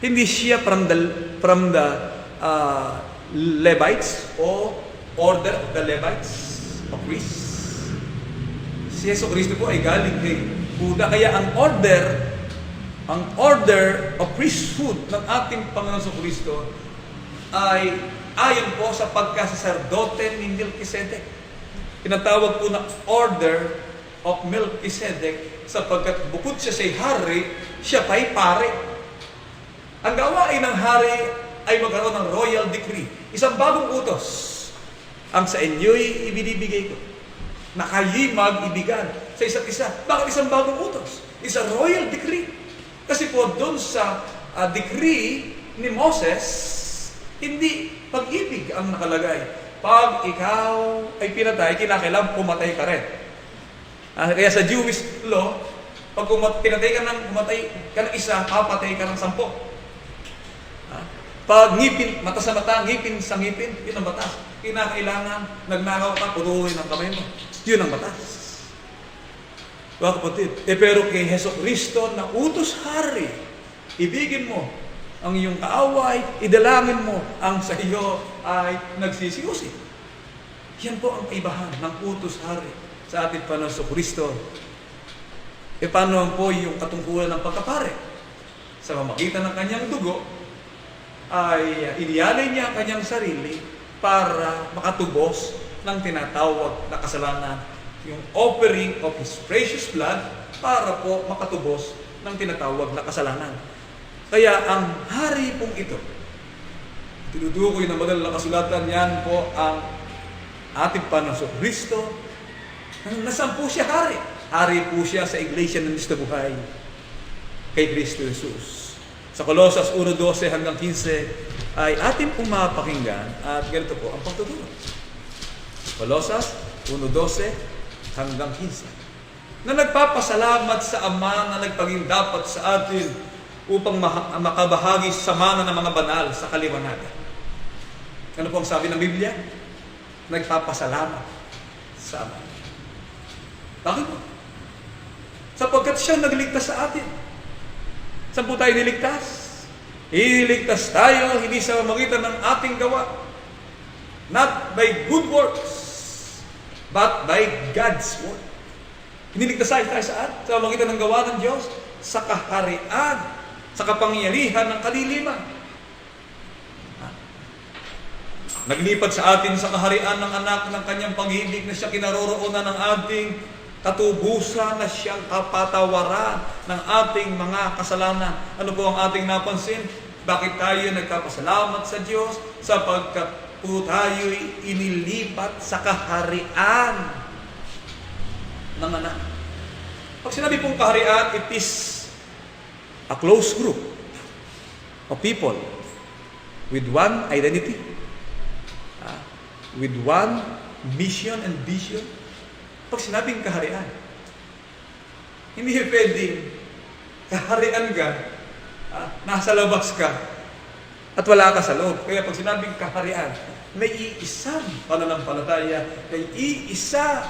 Hindi siya from the Levites o order of the Levites o priests. Si Yesu Cristo po ay galing kay Juda. Kaya ang order of priesthood ng ating Panginoon sa Cristo ay ayon po sa pagkasaserdote ni Melchizedek. Tinatawag po na order of Melchizedek sapagkat bukod siya sa hari, siya pa'y pare. Ang gawain ng hari ay magkaroon ng royal decree. Isang bagong utos ang sa inyo'y ibinibigay ko na kayo'y mag-ibigan sa isa't isa. Bakit isang bagong utos? Isang royal decree. Kasi po doon sa decree ni Moses, hindi pag-ibig ang nakalagay. Pag ikaw ay pinatay, kinakailangan pumatay ka rin. Kaya sa Jewish law, pag pinatay ka ng isa, papatay ka ng 10. Pag ngipin, mata sa mata, ngipin sa ngipin, yun ang batas. Kinakailangan, nagnakaw ka, putuloy ng kamay mo. Yun ang batas. Mga kapatid, pero kay Heso Kristo na utos hari, ibigin mo ang iyong kaaway, idalangin mo ang sa iyo ay nagsisiyusi. Yan po ang kaibahan ng utos hari sa ating Panginoon Heso Kristo. Paano po yung katungkulan ng pagkapare? Sa pamamagitan ng kanyang dugo, ay iniyalay niya ang kanyang sarili para makatubos ng tinatawag na kasalanan, yung offering of His precious blood para po makatubos ng tinatawag na kasalanan. Kaya ang hari pong ito, tinutukoy ng banal na kasulatan, yan po ang ating Panginoon Kristo. Nasaan po siya hari? Hari po siya sa Iglesia ng Diyos na buhay kay Kristo Jesus. Sa Colosas 1:12 hanggang 15 ay atin pong mapakinggan at ganito po ang pagtuturo. Colosas 1:12 hanggang 15. Na nagpapasalamat sa Ama na nagpaging dapat sa atin upang makabahagi sa mana ng mga banal sa kaliwanagan. Ano po ang sabi ng Biblia? Nagpapasalamat sa Ama. Bakit po? Sapagkat siya nagligtas sa atin. Saan po tayo niligtas? Iligtas tayo hindi sa pamamagitan ng ating gawa. Not by good works, but by God's word. Iniligtas tayo sa pamamagitan ng gawa ng Diyos sa kaharian, sa kapangyarihan ng kadiliman. Naglipat sa atin sa kaharian ng anak ng kanyang pag-ibig na siya kinaroroonan ng ating katubusan, na siyang kapatawaran ng ating mga kasalanan. Ano po ang ating napansin? Bakit tayo nagkapasalamat sa Diyos? Sapagkat po tayo'y inilipat sa kaharian ng anak. Pag sinabi pong kaharian, it is a close group of people with one identity, with one mission and vision. Pag sinabing kaharian, hindi pwedeng kaharian ka, nasa labas ka, at wala ka sa loob. Kaya pag sinabing kaharian, may iisang pananampalataya, may iisa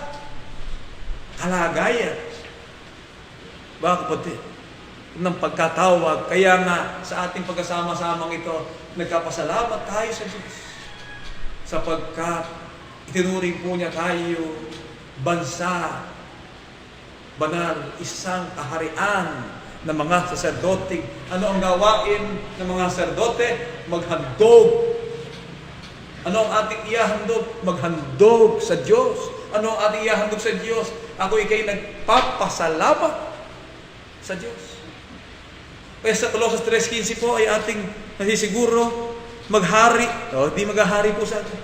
kalagayan. Baka kapatid, ng pagkatawag. Kaya nga sa ating pagkasama-samang ito, nagkapasalamat tayo sa Diyos. Sapagkat itinuring po niya tayo bansa, banal, isang kaharian ng mga saserdote. Ano ang gawain ng mga saserdote? Maghandog. Ano ang ating ihahandog? Maghandog sa Diyos. Ano ang ating ihahandog sa Diyos? Ako ikay nagpapasalamat sa Diyos. Kaya sa Colossus 3:15 po ay ating nasisiguro maghari. Di maghahari po sa atin.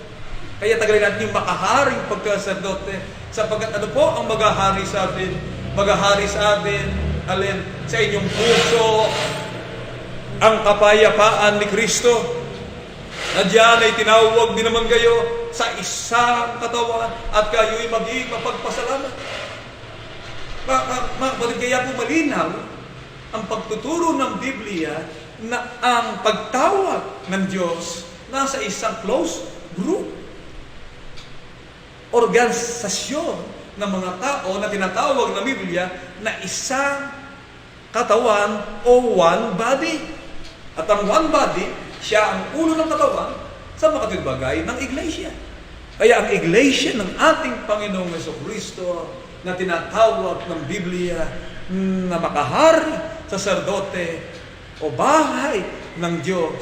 Kaya tagalin natin yung makaharing pagkasaserdote. Sapagkat ano po ang maghahari sa atin? Maghahari sa atin, alin, sa inyong puso, ang kapayapaan ni Kristo. Na diyan ay tinawag din naman kayo sa isang katawan at kayo'y maging mapagpasalamat. Bakit kaya po malinaw ang pagtuturo ng Biblia na ang pagtawag ng Diyos nasa isang close group, organisasyon ng mga tao na tinatawag ng Biblia na isang katawan o one body. At ang one body, siya ang ulo ng katawan sa mga bagay ng iglesia. Kaya ang iglesia ng ating Panginoong Jesucristo na tinatawag ng Biblia na makahari, saserdote o bahay ng Diyos,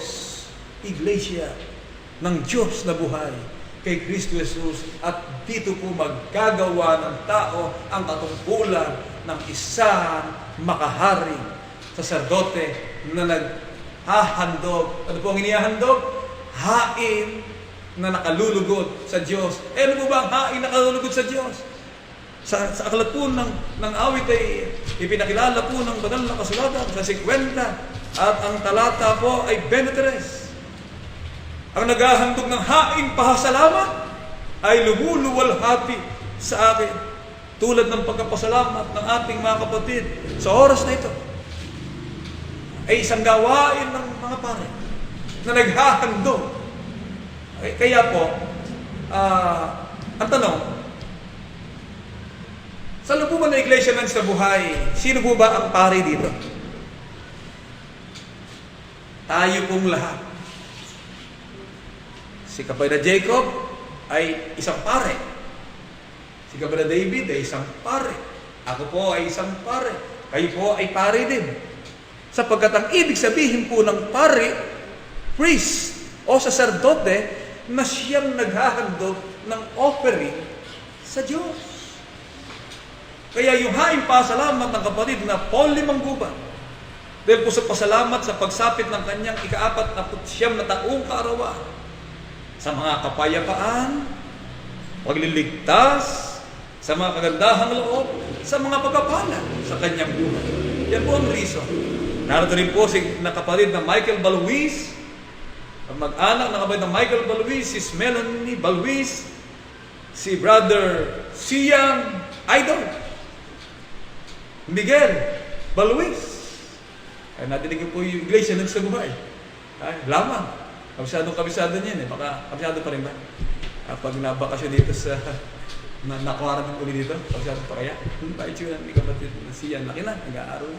iglesia ng Diyos na buhay kay Kristo Jesus, at dito po maggagawa ng tao ang katungkulan ng isang makaharing saserdote na naghahandog. Ano po ang inihahandog? Hain na nakalulugod sa Diyos. Ano po ba ang hain na nakalulugod sa Diyos? Sa aklat po ng awit ay ipinakilala po ng banal na kasulatan sa 50 at ang talata po ay 23. Ang naghahandog ng haing pahasalamat ay lumuluwalhati sa akin. Tulad ng pagkapasalamat ng ating mga kapatid sa oras na ito. Ay isang gawain ng mga pare na naghahandog. Kaya po, ang tanong, sa loob po ba na iglesia ng sa buhay, sino po ba ang pare dito? Tayo pong lahat. Si Kapatid Jacob ay isang pare. Si Kapatid David ay isang pare. Ako po ay isang pare. Kayo po ay pare din. Sapagkat ang ibig sabihin po ng pare, priest o sacerdote, na siyang naghahandog ng offering sa Diyos. Kaya yung haing pasalamat ng kapatid na Paul Limangguba, dahil po sa pasalamat sa pagsapit ng kanyang ika-49 na taong kaarawan, sa mga kapayapaan, pagliligtas, sa mga kagandahang loob, sa mga pagpapala sa kanyang buhay. Yan po ang reason. Narito rin po si kapatid na Michael Balwiz, ang mag-anak na kapatid na Michael Balwiz, si Melanie Balwiz, si Brother Sian Idol, Miguel Balwiz. Ay natinig po yung iglesia ng sa buhay. Ay, lamang. Kabisado niyan eh. Baka kabisado pa rin ba? Pag nabakasyon dito sa nakuharan ng uli dito, kabisado pa kaya? Bakit yun ang kapatid na siya? Laki na, nag-aaral.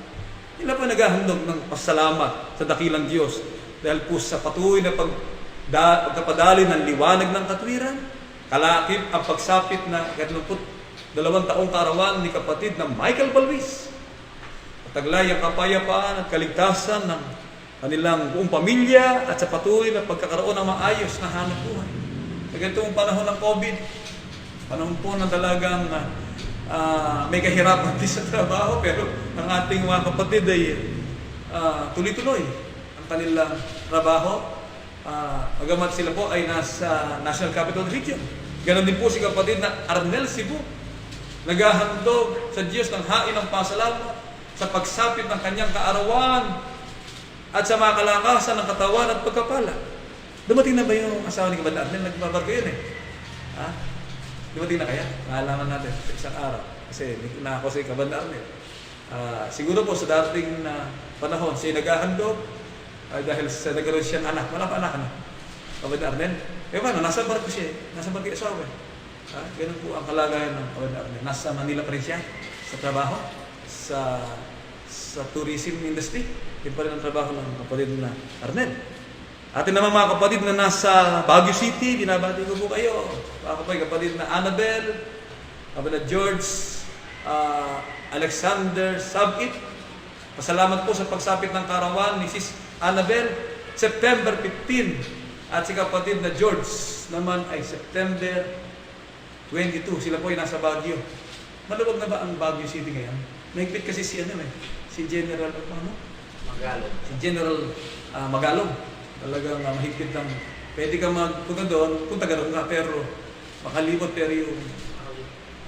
Yun na po naghahandog ng pasalamat sa dakilang Diyos. Dahil po sa patuloy na pagkapadali ng liwanag ng katwiran, kalakip ang pagsapit na 22 taong kaarawan ni kapatid na Michael Balwiz. Taglay ang kapayapaan at kaligtasan ng kanilang buong pamilya at sa patuloy na pagkakaroon ng maayos na hanap buhay. Sa ganitong panahon ng COVID, panahon po ng talagang may kahirapan din sa trabaho, pero ang ating mga kapatid ay tuloy-tuloy ang kanilang trabaho. Magamat sila po ay nasa National Capital Region. Ganon din po si kapatid na Arnel Cebu, naghahandog sa Diyos ng hain ng pasalamat sa pagsapit ng kanyang kaarawan at sa mga kalakasan ng katawan at pagkapala. Dumating na ba yung asawa ni Kapatid Arnel? Nagbabarko yun eh. Ha? Dumating na kaya? Maalaman natin sa isang araw. Kasi na ako si Kapatid Arnel. Siguro po sa dating na panahon, siya naghahandog Ay dahil sa nagkaroon siyang anak. Wala pa anak, ano? Kapatid Arnel. Paano? Nasa barko siya. Nasa barko yung asawa. Ganun po ang kalagayan ng kapatid Arnel. Nasa Manila pa rin siya sa trabaho, sa tourism industry. Yun pa rin ang trabaho ng kapatid na Arnel. Atin naman mga kapatid na nasa Baguio City, binabati ko po kayo. Mga kapatid na Annabel, kapatid na George, Alexander Sabit. Pasalamat po sa pagsapit ng karawan ni Sis Annabel, September 15. At si kapatid na George naman ay September 22. Sila po ay nasa Baguio. Maluwag na ba ang Baguio City ngayon? Mahigpit kasi si General Magalog. Si General Magalog. Talagang mahigpit lang. Pwede ka magpunta doon, punta ka doon ka, pero makalimot, pero yung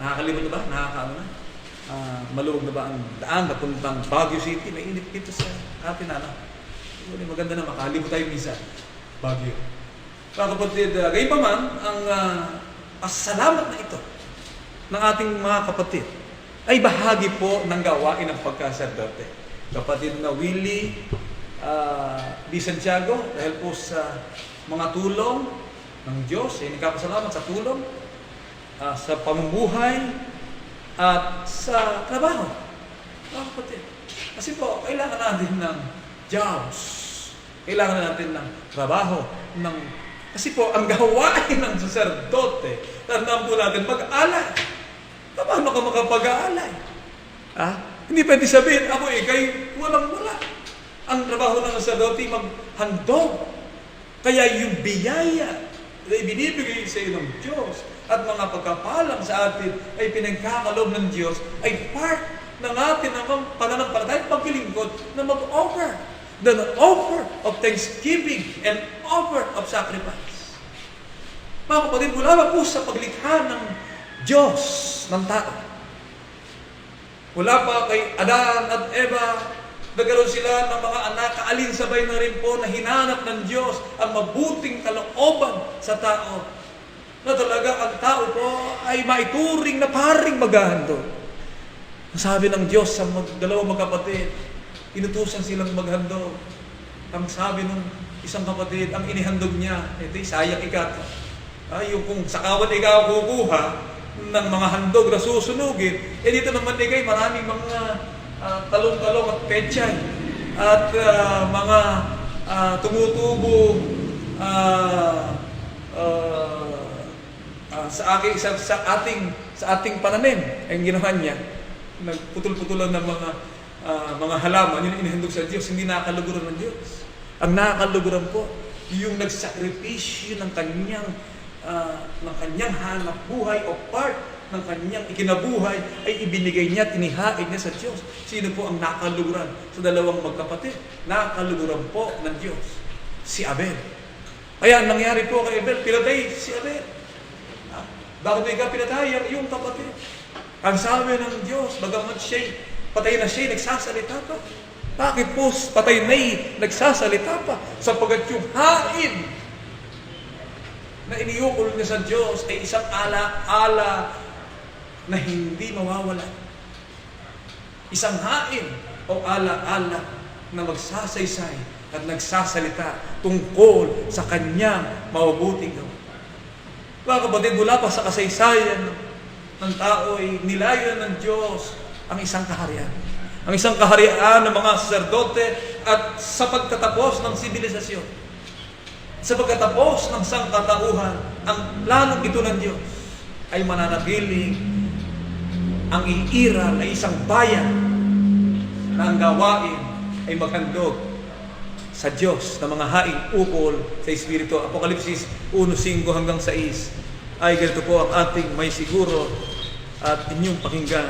nakakalimot na ba? Nakakaano na? Maluwag na ba ang daan na puntang Baguio City? Mainit dito sa atin, maganda na makalimot tayo minsan. Baguio. Mga kapatid, gayon pa man, ang pasalamat na ito ng ating mga kapatid ay bahagi po ng gawain ng pagkasacerdote. Kapatid na Willie Di Santiago, dahil po sa mga tulong ng Diyos, ay nagkapasalamat sa tulong, sa pamumuhay, at sa trabaho. Mga kapatid, kasi po, kailangan natin ng jobs. Kailangan natin ng trabaho. Kasi po, ang gawain ng sacerdote, tandaan po natin, mag-alay. Paano ka makapag-aalay? Hindi pwede sabihin, ako kay walang-wala. Ang trabaho ng sacerdote, maghandog. Kaya yung biyaya na ibinibigay sa iyo ng Diyos at mga pagkapalang sa atin ay pinagkakalob ng Diyos ay part ng atin ng pananampalataya at paglilingkod na mag-offer. The offer of thanksgiving and offer of sacrifice. Mga kapatid, mula ba po sa paglikha ng Diyos ng tao? Wala pa kay Adan at Eva, nagkaroon sila ng mga anak, kaalinsabay na rin po na hinanap ng Diyos ang mabuting kalooban sa tao. Na talaga ang tao po ay maituring na paring maghahandog. Ang sabi ng Diyos sa dalawang magkapatid, inutusan silang maghandog. Ang sabi ng isang kapatid, ang inihandog niya, ito Isaiah ikat. Yung kung sakawan ikaw kukuha ng mga handog na susunugin, dito naman ikay maraming mga talong-talong at pechay at mga tumutubo sa ating pananim. Ang ginawa niya, nagputol-putulan ng mga halaman, yun inihandog sa Diyos, hindi nakakaluguran ng Diyos. Ang nakakaluguran po, yung nagsakripisyo ng kanyang hanap buhay o part ng kanyang ikinabuhay ay ibinigay niya, tinihain niya sa Diyos. Sino po ang nakaluguran sa dalawang magkapatid? Nakaluguran po ng Diyos, si Abel. Kaya nangyari po kay Abel, pinatay si Abel. Bakit may pinatay ang iyong kapatid? Ang sabi ng Diyos, bagamat patay na siya, nagsasalita pa. Bakit po patay na nagsasalita pa? Sapagat yung hain na iniukol niya sa Diyos ay isang ala-ala na hindi mawawala. Isang hain o ala-ala na magsasaysay at nagsasalita tungkol sa kanyang mabubuting gawa. Mga kapatid, mula pa sa kasaysayan ng tao ay nilayan ng Diyos ang isang kaharian. Ang isang kaharian ng mga saserdote at sa pagtatapos ng sibilisasyon. Sa pagkatapos ng sangkatauhan, ang planong ito ng Diyos ay mananatiling ang iiral ay isang bayan na ang gawain ay maghandog sa Diyos na mga haing ukol sa Espiritu. Apokalipsis 1:5 hanggang 6 ay ganito po ang ating may siguro at inyong pakinggan,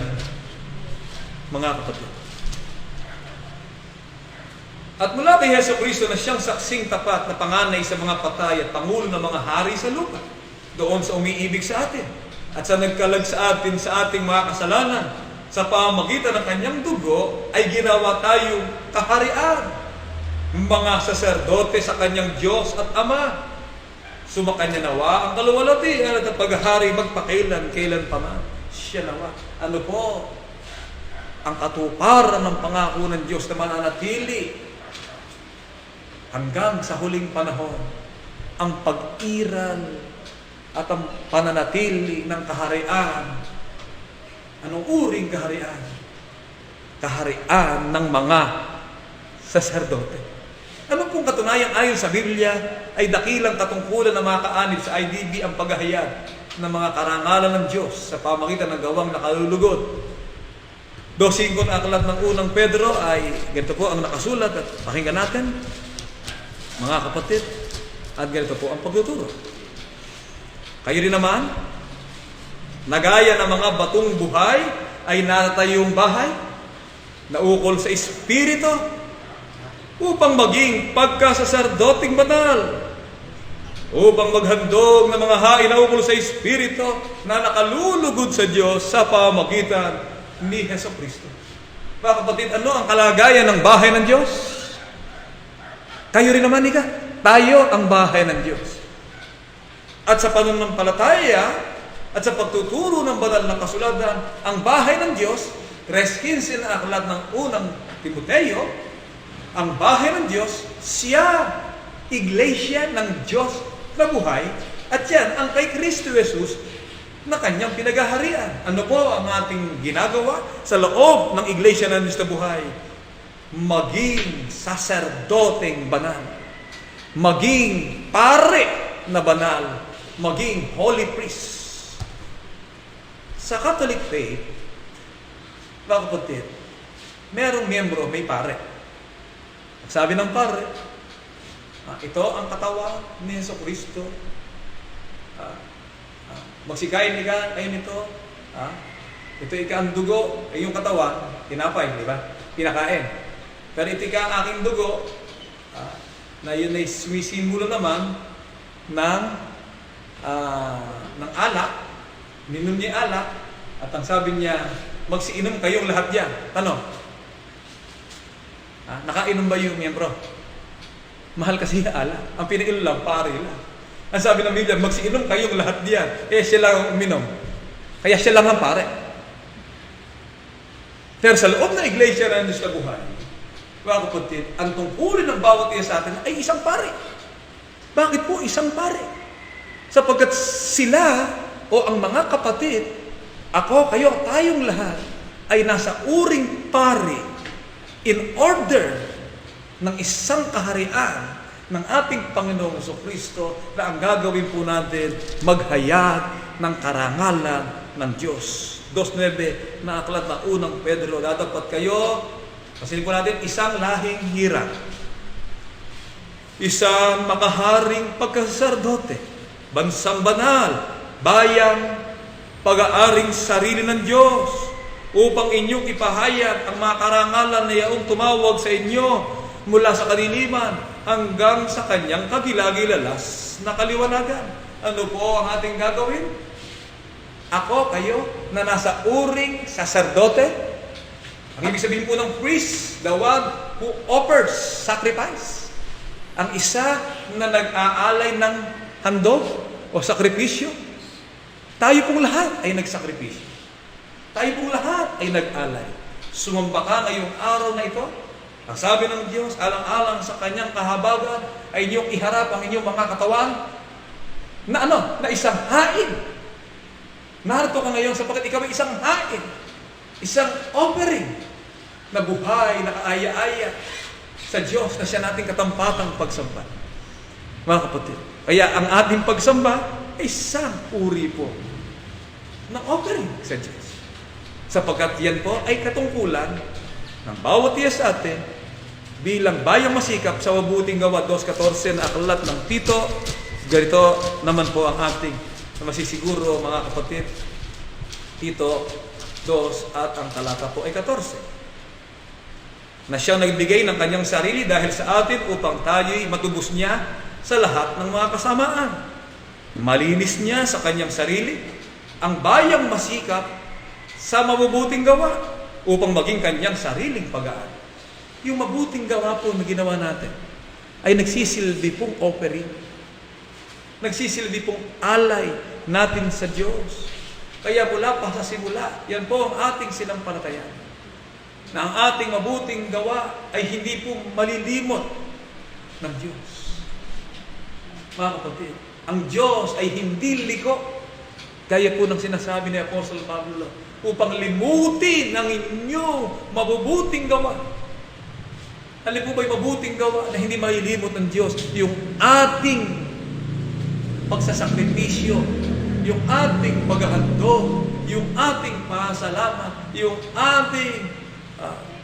mga kapatid. At mula kay Hesus Kristo na siyang saksing tapat na panganay sa mga patay at pangulo ng mga hari sa lupa, doon sa umiibig sa atin at sa nagkalag sa atin sa ating mga kasalanan, sa pamamagitan ng kanyang dugo ay ginawa tayong kaharian, mga saserdote sa kanyang Diyos at Ama. Sumakanya nawa ang kaluwalhatian at ang paghahari magpakailan, kailan pa man. Siya nawa. Ano po? Ang katuparan ng pangako ng Diyos na mananatili hanggang sa huling panahon, ang pag-iral at ang pananatili ng kaharian. Anong uring kaharian? Kaharian ng mga saserdote. Ano pong katunayan ayon sa Biblia ay dakilang katungkulan ng mga kaanib sa IDB ang paghahayag ng mga karangalan ng Diyos sa pamagitan ng gawang nakalulugod. 2:5 ang aklat ng unang Pedro ay ganito po ang nakasulat at pakinggan natin, mga kapatid, at ganito po ang pagtuturo. Kayo rin naman, nagaya ng mga batong buhay ay natatayong bahay, naukol sa Espiritu, upang maging pagkasaserdoting banal, upang maghandog ng mga hain na ukol sa Espiritu na nakalulugod sa Diyos sa pamagitan ni Jesucristo. Mga kapatid, ano ang kalagayan ng bahay ng Diyos? Kayo rin naman, tayo ang bahay ng Diyos. At sa pananampalataya at sa pagtuturo ng banal na kasulatan, ang bahay ng Diyos, 3:15 na aklat ng unang Timoteo, ang bahay ng Diyos, siya, iglesia ng Diyos na buhay, at yan ang kay Kristo Jesus na kanyang pinagaharian. Ano po ang ating ginagawa sa loob ng iglesia ng Diyos na buhay? Maging saserdoteng banal, maging pare na banal, maging holy priest. Sa Catholic faith, mga kapatid, merong miyembro, may pare. Sabi ng pare, ito ang katawan ni Jesucristo. Magsikain ka, ayun ito. Ito ang dugo, ay yung katawan, tinapay, di ba? Pinakain. Pero ito ang aking dugo, na yun ay sumisimbolo naman ng alak, minom niya alak, at ang sabi niya, magsiinom kayong lahat yan. Tanong, nakainom ba yung miyembro? Mahal kasi alak. Ang pinainom lang, pare lang. Ang sabi ng Biblia, magsiinom kayong lahat diyan. Siya lang ang uminom. Kaya siya lang ang pare. Pero sa loob ng iglesia na Diyos na buhay, mga kapatid, ang tungkulin ng bawat isa sa atin ay isang pare. Bakit po isang pare? Sapagkat sila o ang mga kapatid, ako, kayo, tayong lahat, ay nasa uring pare in order ng isang kaharian ng ating Panginoong Jesucristo na ang gagawin po natin maghayag ng karangalan ng Diyos. 2:9 na aklat ng unang Pedro, dadapat kayo, pasilin po natin, isang lahing hirang, isang makaharing pagkasaserdote, bansang banal, bayang pag-aaring sarili ng Diyos, upang inyong ipahayag ang mga karangalan na yaong tumawag sa inyo mula sa kadiliman hanggang sa kanyang kagilagilalas na kaliwanagan. Ano po ang ating gagawin? Ako, kayo, na nasa uring saserdote. Ang ibig sabihin po ng priest, the one who offers sacrifice. Ang isa na nag-aalay ng handog o sakripisyo. Tayo pong lahat ay nagsakripisyo. Tayo pong lahat ay nag-alay. Sumamba ka ngayong araw na ito. Ang sabi ng Diyos, alang-alang sa kanyang kahabagan, ay inyong iharap ang inyong mga katawan na isang hain. Narito ka ngayon sapagkat ikaw ay isang hain. Isang offering na buhay, na kaaya-aya sa Diyos na siya nating katampatang pagsamba. Mga kapatid, kaya ang ating pagsamba ay isang uri po ng offering sa Diyos. Sapagkat yan po ay katungkulan ng bawat iya sa atin bilang bayang masikap sa mabuting gawa. 2:14 na aklat ng Tito. Ganito naman po ang ating na masisiguro, mga kapatid. Tito 2 at ang talata po ay 14. Na siyang nagbigay ng kanyang sarili dahil sa atin upang tayo'y matubos niya sa lahat ng mga kasamaan. Malinis niya sa kanyang sarili ang bayang masikap sa mabubuting gawa upang maging kanyang sariling pag-aari. Yung mabuting gawa po na ginawa natin ay nagsisilbi pong offering. Nagsisilbi pong alay natin sa Diyos. Kaya mula pa sa simula, yan po ang ating sinampalatayaan. Na ang ating mabuting gawa ay hindi po malilimot ng Diyos. Mga kapatid, ang Diyos ay hindi liko. Kaya po ng sinasabi ni Apostol Pablo, upang limutin ang inyong mabubuting gawa. Alam po ba'y mabuting gawa na hindi mailimot ng Diyos? Yung ating pagsasakripisyo, yung ating paghahandog, yung ating pasalamat, yung ating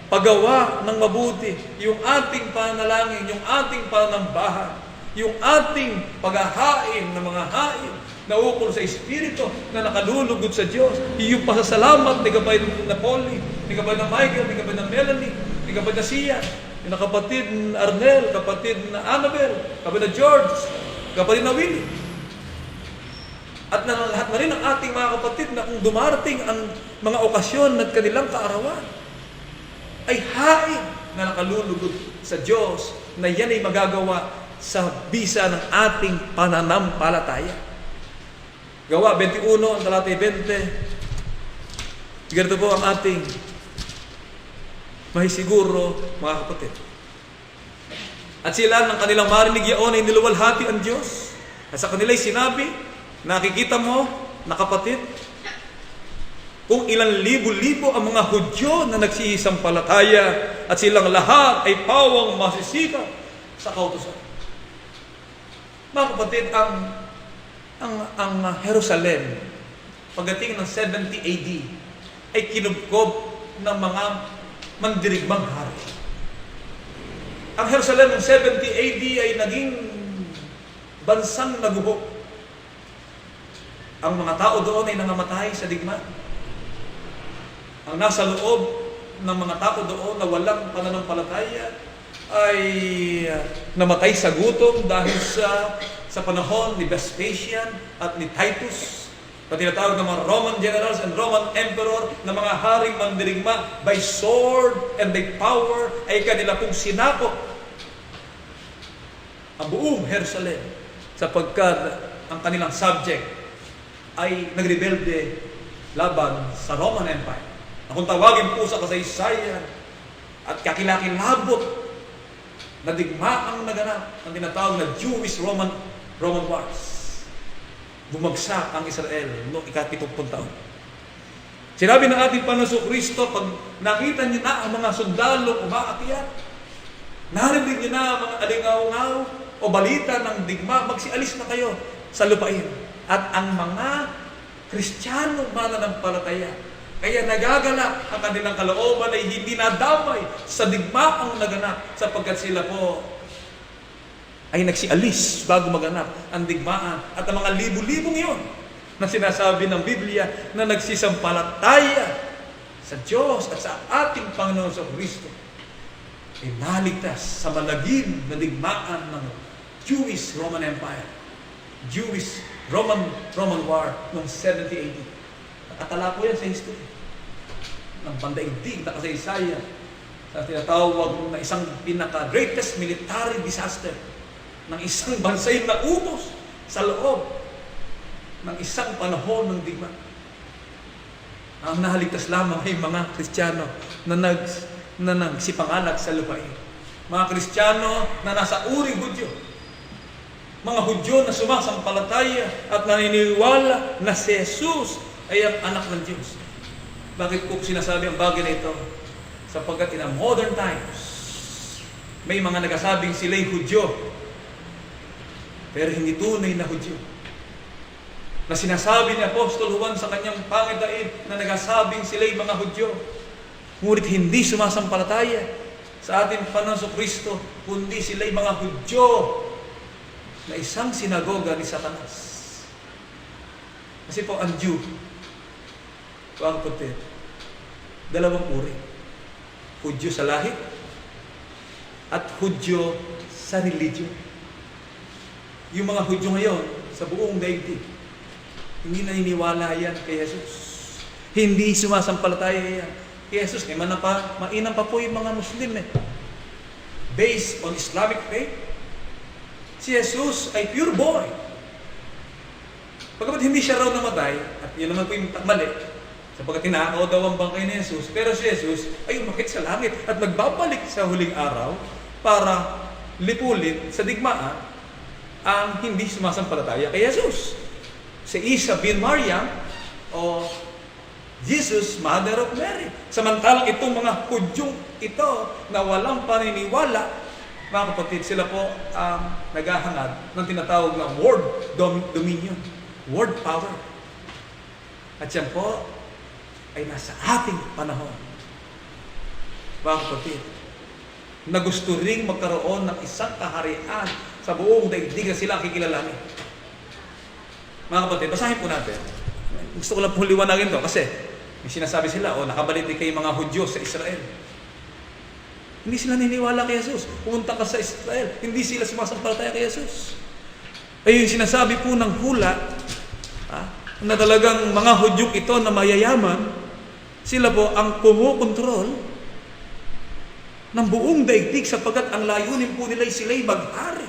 paggawa ng mabuti, yung ating panalangin, yung ating panambahan, yung ating paghahain ng mga hain na ukol sa Espiritu na nakalulugod sa Diyos, yung pasasalamat ni Gabay na Polly, ni Gabay na Michael, ni Gabay na Melanie, ni Gabay na Sia, yung kapatid na Arnel, kapatid na Annabel, kapatid na George, kapatid na Willie. At na lahat na rin ng ating mga kapatid na kung dumarating ang mga okasyon at kanilang kaarawan, ay hain na nakalulugod sa Diyos na yan ay magagawa sa bisa ng ating pananampalataya. Gawa 21, ang talatay 20. Ganito po ang ating mahisiguro, mga kapatid. At sila ng kanilang marinig yaon ay niluwalhati ang Diyos. At sa kanila'y sinabi, nakikita mo, na kapatid, kung ilang libo-libo ang mga Hudyo na nagsisampalataya at silang lahat ay pawang masisika sa kautusan. Mga kapatid, ang Jerusalem, pagdating ng 70 AD, ay kinubkob ng mga mandirigmang hari. Ang Jerusalem ng 70 AD ay naging bansang naguho. Ang mga tao doon ay nangamatay sa digmaan. Ang nasa loob ng mga tao doon na walang pananampalataya ay namatay sa gutom dahil sa panahon ni Vespasian at ni Titus, na tinatawag ng mga Roman generals and Roman emperor na mga haring mandirigma by sword and by power ay kanila pong sinakop ang buong Jerusalem sapagkat ang kanilang subject ay nagrebelde laban sa Roman Empire. Na kung tawagin po sa kasaysayan at kakilakilabot na digmaang naganap ang tinatawag na Jewish-Roman Wars. Bumagsak ang Israel noong ika-70 taon. Sinabi ng ating Panginoon Kristo, pag nakita niyo na ang mga sundalo umaakyat, narinig niyo na ang mga alingaw-ngaw o balita ng digma, magsialis na kayo sa lupain. At ang mga Kristiyanong mananampalataya, kaya nagagala ang kanilang kalooban ay hindi nadamay sa digmaang naganap sapagkat sila po ay nagsialis bago maganap ang digmaan. At ang mga libu-libong iyon na sinasabi ng Biblia na nagsisampalataya sa Diyos at sa ating Panginoon sa Kristo ay naligtas sa malagim na digmaan ng Jewish-Roman Empire, Jewish-Roman War noong 70 AD. Nakatala po yan sa history ng pandaigdig na kasaysayan sa tinatawag na isang pinaka-greatest military disaster ng isang bansay na ubos sa loob ng isang panahon ng digma. Ang nahaligtas lamang ay mga Kristiyano na nagsipanganak sa lupain. Mga Kristiyano na nasa uring Hudyo. Mga Hudyo na sumasampalataya at naniniwala na si Jesus ay ang anak ng Diyos. Bakit po sinasabi ang bagay na ito? Sapagkat in modern times, may mga nagsasabing sila'y Hudyo, pero hindi tunay na Hudyo. Na sinasabi ni Apostol Juan sa kanyang pangitain na nagsasabing sila'y mga Hudyo, ngunit hindi sumasampalataya sa ating Panginoon Kristo, kundi sila'y mga Hudyo na isang sinagoga ni Satanas. Kasi po ang Jew, ang kapatid, dalawang uri. Hudyo sa lahi at Hudyo sa religion. Yung mga Hudyo ngayon sa buong daigdig, hindi naniniwala yan kay Jesus. Hindi sumasampalataya yan kay Jesus. Kaya mainam pa po yung mga Muslim based on Islamic faith. Si Jesus ay pure boy. Pagkapat hindi siya raw namatay, at yun naman po yung mali, sapagkat tinakaw daw ang bangkay ni Jesus, pero si Jesus ay umakit sa langit at nagbabalik sa huling araw para lipulin sa digmaan ang hindi sumasampalataya kay Jesus. Si Isa bin Maryam o Jesus, Mother of Mary. Samantalang itong mga Hudyong ito na walang paniniwala, mga kapatid, sila po ang naghahangad ng tinatawag na world dominion, world power. At yan po ay nasa ating panahon. Mga kapatid, na gusto ring magkaroon ng isang kaharian sa buong daigdig na sila ang kikilalanin. Mga kapatid, basahin po natin. Gusto ko lang pong liwanagin to kasi may sinasabi sila, nakabalik din kayo mga Hudyo sa Israel. Hindi sila niniwala kay Jesus. Pumunta ka sa Israel, hindi sila sumasampalataya kay Jesus. Ay yung sinasabi po ng hula, na talagang mga Hudyong ito na mayayaman, sila po ang kumukontrol ng buong daigdig sapagkat ang layunin po nila ay sila'y maghari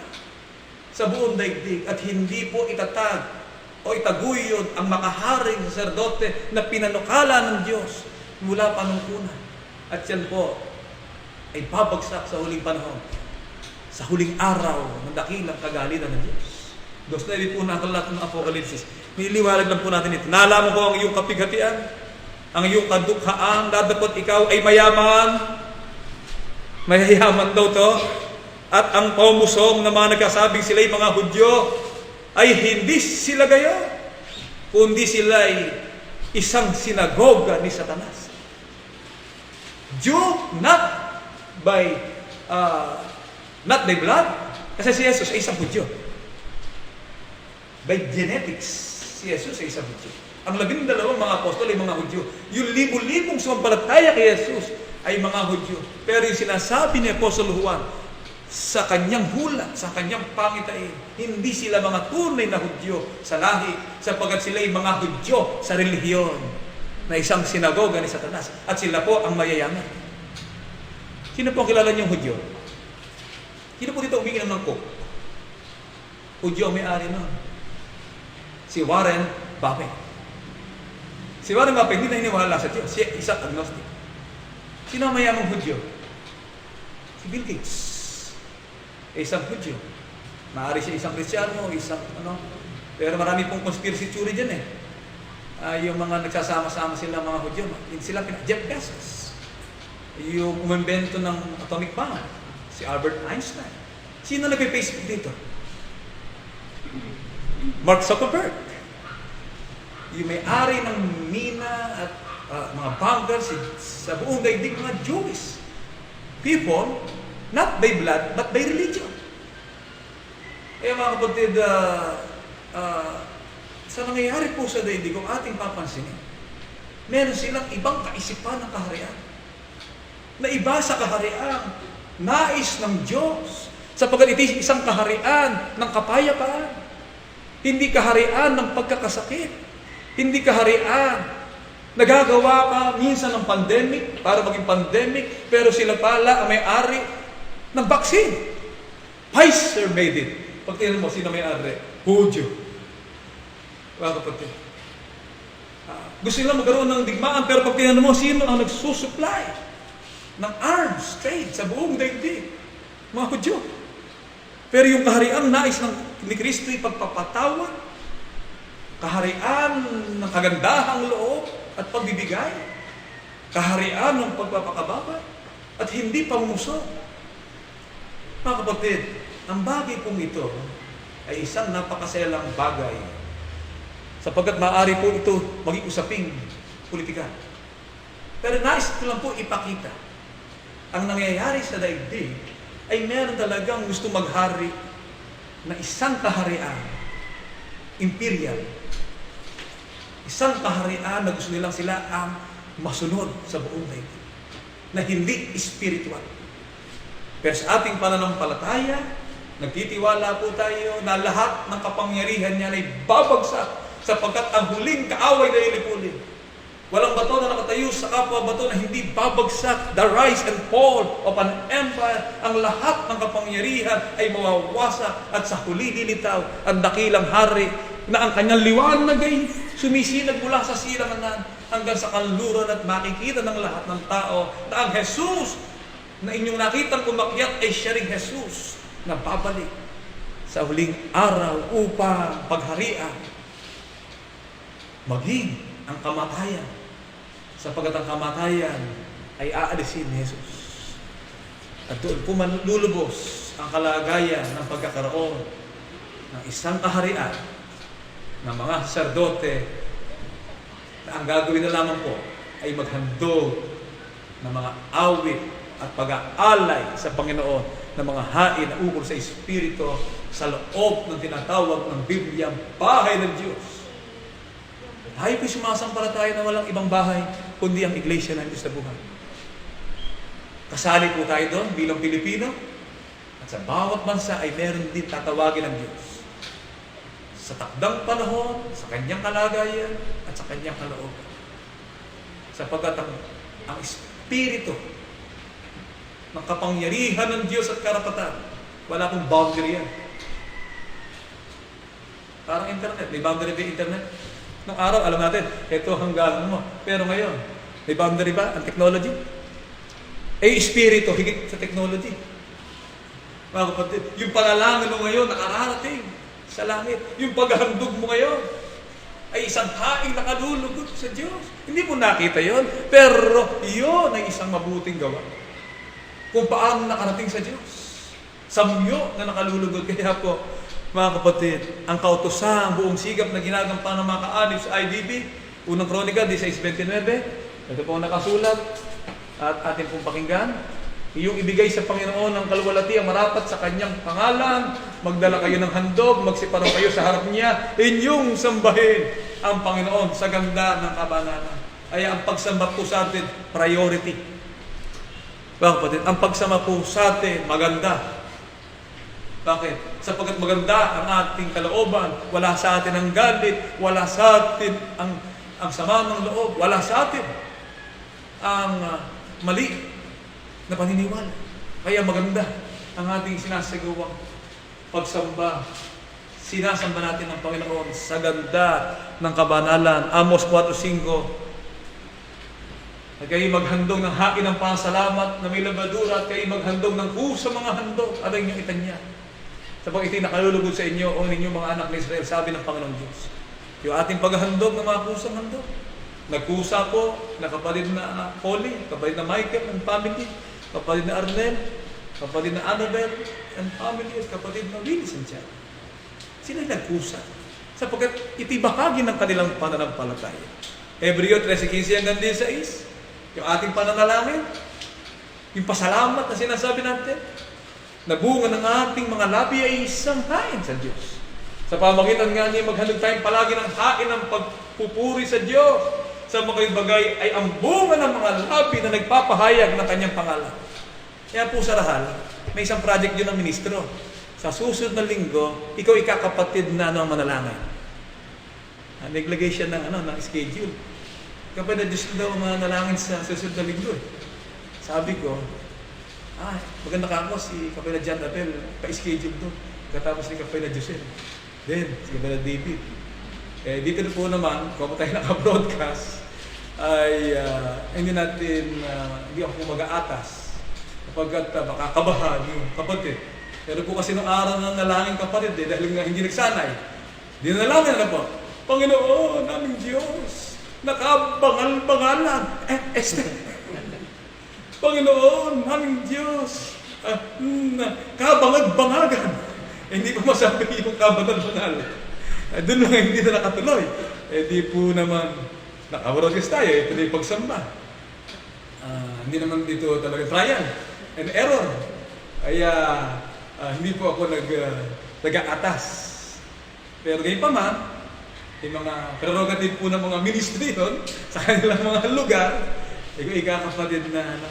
sa buong daigdig at hindi po itatag o itaguyod ang makaharing saserdote na pinanukala ng Diyos mula panungkunan. At yan po ay babagsak sa huling panahon, sa huling araw ng dakilang kagalitan ng Diyos. Dos na po na akalat ng Apokalipsis. Niliwalag lang po natin ito. Naalaman ko ang iyong kapighatian, ang iyong kadukhaan, dadapot ikaw ay mayaman. Mayayaman daw to. At ang pamusong na mga nagkasabing sila'y mga Hudyo ay hindi sila gayo, kundi sila'y isang sinagoga ni Satanas. Jew not by blood, kasi si Jesus ay isang Hudyo. By genetics, si Jesus ay isang Hudyo. Ang 12 mga apostol ay mga Hudyo. Yung libo-libong sumampalataya kay Jesus ay mga Hudyo. Pero yung sinasabi ni Apostol Juan sa kanyang hula, sa kanyang pangitain, hindi sila mga tunay na Hudyo sa lahi, sapagkat sila ay mga Hudyo sa relihiyon na isang sinagoga ni Satanas. At sila po ang mayayaman. Sino po ang kilala niyong Hudyo? Sino po dito umiinom ng Coke? Hudyo ang may-ari nun. Si Warren Buffett. Si Warren Buffett hindi na hiniwala sa Diyos. Siya isang agnostic. Sino ang mayamang Hudyo? Si Bill Gates. Isang Hudyo. Maaari siya isang Kristiyano, pero marami pong conspiracy theory dyan eh. Yung mga nagsasama-sama sila mga Hudyo, sila Jeff Bezos. Yung umembento ng atomic bomb, si Albert Einstein. Sino nag-Facebook dito? Mark Zuckerberg. Yung may-ari ng mina at mga bankers sa buong daigdig, mga Jewish people, not by blood, but by religion. Mga kapatid, sa nangyayari po sa daigdig, kung ating papansinin, meron silang ibang kaisipan ng kaharian. Na iba sa kaharian, nais ng Diyos, sapagkat ito isang kaharian ng kapayapaan. Hindi kaharian ng pagkakasakit. Hindi kaharian nagagawa ka minsan ng pandemic para maging pandemic, pero sila pala ang may-ari ng vaccine. Pfizer made it. Pag tingnan mo, sino may-ari? Hudyo. Mga kapatid. Gusto nila magkaroon ng digmaan, pero pag tingnan mo, sino ang nagsusupply ng arms trade sa buong daigdig? Mga Hudyo. Pero yung kaharian nais ni Kristo ay pagpapatawad, kaharian ng kagandahang loob at pagbibigay, kaharian ng pagpapakababa at hindi pamumusok. Mga kapatid, ang bagay pong ito ay isang napakaselang bagay sapagkat maaari po ito maging usaping politika. Pero nais ko lang po ipakita ang nangyayari sa daigdig ay meron talagang gusto maghari na isang kaharian, imperial. Isang kaharian na gusto nilang sila ang masunod sa buong daigdig, na hindi spiritual. Pero sa ating pananampalataya, nagtitiwala po tayo na lahat ng kapangyarihan niya ay babagsak sapagkat ang huling kaaway na ilipulin. Walang bato na nakatayo sa kapwa bato na hindi babagsak. The rise and fall of an empire, ang lahat ng kapangyarihan ay mawawasak at sa huli lilitaw ang dakilang hari na ang kanyang liwanag ay sumisinag mula sa silanganan hanggang sa kanluran at makikita ng lahat ng tao na ang Jesus na inyong nakitang umakyat ay siya ring Jesus na babalik sa huling araw upang pagharian maging ang kamatayan, sapagkat ang kamatayan ay aalisin ni Jesus. At doon po manlulubos ang kalagayan ng pagkakaroon ng isang kaharian ng mga saserdote na ang gagawin na lamang po ay maghandog ng mga awit at pag-aalay sa Panginoon ng mga hain na ukol sa Espiritu sa loob ng tinatawag ng Biblia, bahay ng Diyos. Tayo po'y sumasampalataya na walang ibang bahay kundi ang Iglesia ng Diyos na buhay. Kasali po tayo doon bilang Pilipino at sa bawat bansa ay meron din tatawagin ng Diyos sa takdang panahon, sa kanyang kalagayan at sa kanyang kalooban. Sapagkat ang Espiritu ng kapangyarihan ng Diyos at karapatan, wala pong boundary yan. Parang internet, may boundary ba internet? Nung araw, alam natin, ito hanggang mo. Pero ngayon, may boundary ba ang technology? Espiritu, higit sa technology. Mga kapatid, yung panalangin mo ngayon, nakararating sa langit. Yung paghandog mo ngayon, ay isang haing nakalulugod sa Diyos. Hindi mo nakita yon, pero yun ay isang mabuting gawa. Kung paano nakarating sa Diyos. Samyo na nakalulugod. Kaya po, mga kapatid, ang kautosan, buong sigap na ginagampanan ng mga kaanib sa IDB, unang kronika, 16:29, ito po ang nakasulat, at atin pong pakinggan, iyong ibigay sa Panginoon ng kaluwalhati ang marapat sa kanyang pangalan, magdala kayo ng handog, magsiparang kayo sa harap niya, inyong sambahin ang Panginoon sa ganda ng kabanalan. Ay ang pagsamba po sa atin, priority. Mga kapatid, ang pagsama po sa atin, maganda. Bakit? Sapagkat maganda ang ating kalooban, wala sa atin ang galit, wala sa atin ang sama ng loob, wala sa atin ang mali na paniniwala. Kaya maganda ang ating sinasagawang pagsamba. Sinasamba natin ang Panginoon sa ganda ng kabanalan. Amos 4:5. At kayo maghandog ng hain ng pasalamat na may labadura at kayo maghandog ng kusa mga handog. Ano yung itanya? Sapag ito'y nakalulugod sa inyo o ninyong mga anak ni Israel, sabi ng Panginoong Diyos. Yung ating paghandog ng mga kusang handog. Nagkusa po na kapatid na Polly, kapatid na Michael and family, kapatid na Arnel, kapatid na Annabelle and family, at kapatid na Willie Santiago. Sila'y nagkusa. Sapagkat ito'y bahagi ng kanilang pananampalataya. Hebreo 13:15 hanggang 16, yung ating pananalangin, yung pasalamat na sinasabi natin, na bunga ng ating mga labi ay isang hain sa Diyos. Sa pamagitan nga niya, maghandog tayong palagi ng hain ng pagpupuri sa Diyos. Sa mga bagay ay ang bunga ng mga labi na nagpapahayag ng kanyang pangalan. Kaya po sa Rahal, may isang project yun ng ministro. Sa susunod na linggo, ikaw ikakapatid na ang manalangin. Naglagay siya ng schedule. Kapag na Diyos ko daw manalangin sa susunod na linggo. Sabi ko, maganda ka ako, si Kapila John Abel, pa-schedule doon. Katapos ni Kapila Josel. Then, si Kapila David. Dito na po naman, kung tayo naka-broadcast, ay hindi ako po mag-aatas. Kapag baka kabahan yung kapatid. Pero po kasi nung araw ng nalangin kapatid, dahil nga hindi nagsanay, dinalangin na po, Panginoon, naming Diyos, nakabangal-bangalan. Panginoon, aming Diyos, kabangag-bangagan. Hindi ko masabi yung kabangal-bangal. Doon lang hindi na nakatuloy. Di po naman, nakabarogis tayo, ito na yung pagsamba. Hindi naman dito talaga trial and error. Kaya, hindi po ako nag-aatas. Pero ngayon pa man, yung mga prerogative po ng mga ministry yun, sa kanilang mga lugar, ikakapatid na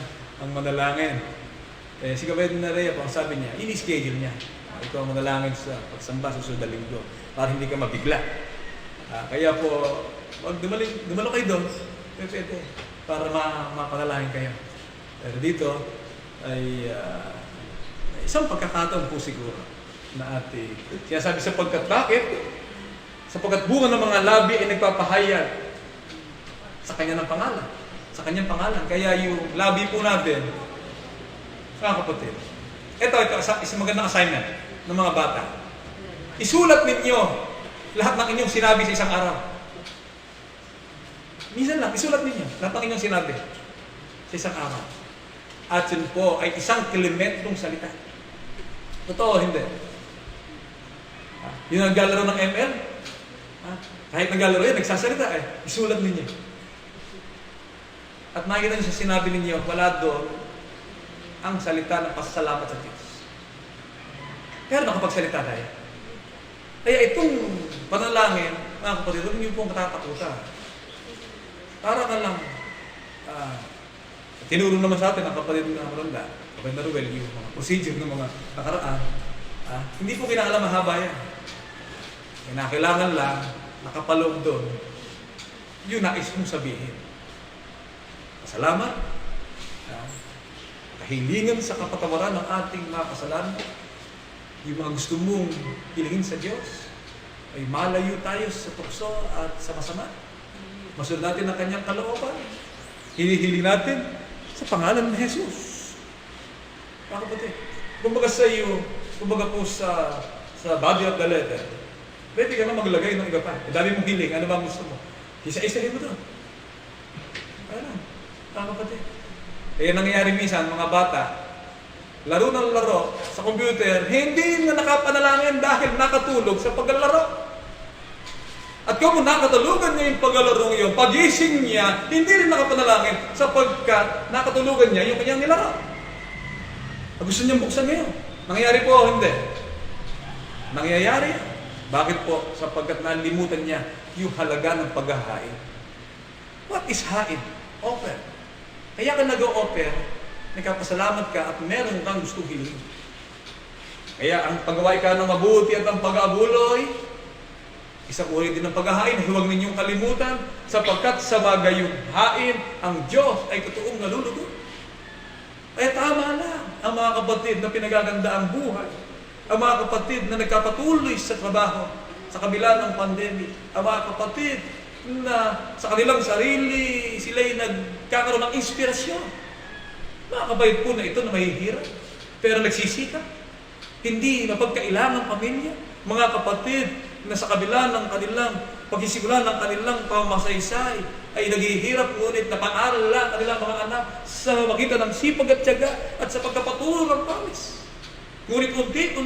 ang manalangin. Si Kapatid na Rhea po, ang sabi niya, ini-schedule niya. Ito ang manalangin sa pagsamba sa susunod na linggo para hindi ka mabigla. Kaya po, wag dumalo kayo doon, pwede, para mapanalangin kayo. Pero dito ay isang pagkakataon po siguro na ating kaya sabi sapagkat bakit? Sapagkat bunga ng mga labi ay nagpapahayag sa kanya ng pangalan. Sa kanyang pangalan. Kaya yung labi po natin, mga kapatid, ito, isang magandang assignment ng mga bata. Isulat ninyo lahat ng inyong sinabi sa isang araw. Minsan lang, isulat ninyo lahat ng inyong sinabi sa isang araw. At yun po ay isang kilometrong salita. Totoo, hindi. Yung naglalaro ng ML, kahit naglalaro yan, nagsasalita isulat ninyo. At makikita nyo sa sinabi ninyo, wala doon ang salita ng pasasalamat sa Diyos. Pero nakapagsalita tayo. Kaya itong panalangin, mga kapatid, huwag niyo pong katatakutan. Para na lang, tinuro naman sa atin ang kapatid ng Ronda, kapatid na Ruel, yung mga procedure ng mga nakaraan, hindi po kinakailangan mahaba yan. Kinakailangan lang, nakapaloob doon, yun nais mong sabihin. Pasalamat, kahilingan sa kapatawaran ng ating mga kasalanan, yung mga gusto mong hilingin sa Diyos, ay malayo tayo sa tukso at sa masama. Masunod natin ang kanyang kalooban. Hinihiling natin sa pangalan ni Jesus. Mga kapatid, kumbaga sa iyo, kumbaga po sa body of the letter, pwede ka na maglagay ng iba pa. Dami mong hiling, ano ba gusto mo? Isa-isahin mo doon. Ano? Mga kapatid. Kaya nangyayari minsan, mga bata, laro ng laro sa computer, hindi na nakapanalangin dahil nakatulog sa paglalaro. At kung nakatulugan niya yung paglalaro yun, pagising niya, hindi rin nakapanalangin sapagkat nakatulugan niya yung kanyang nilaro. Gusto niya buksan ngayon. Nangyayari po, hindi. Nangyayari. Bakit po? Sapagkat nalimutan niya yung halaga ng paghahain. What is hain? Offer. Kaya ka nag-o-offer, nagkapasalamat ka at meron kang gustong hilingin. Kaya ang paggawa ka ng mabuti at ang pag-aabuloy, isang uri din ng paghahain, huwag ninyong kalimutan, sapagkat sa magayong hain, ang Diyos ay totoong nalulugod. Ay tama lang ang mga kapatid na pinagaganda ang buhay, ang mga kapatid na nagkapatuloy sa trabaho, sa kabila ng pandemic, ang mga kapatid na sa kanilang sarili, sila'y nagkakaroon ng inspirasyon. Mga kabait po na ito na mahihirap, pero nagsisikap. Hindi mapagkailangan pamilya. Mga kapatid na sa kabila ng kanilang pagsisimula ng kanilang pamasaysay ay naghihirap ngunit napaaral lang kanilang mga anak sa makita ng sipag at tiyaga at sa pagkapatuloy ng pawis. Ngunit unti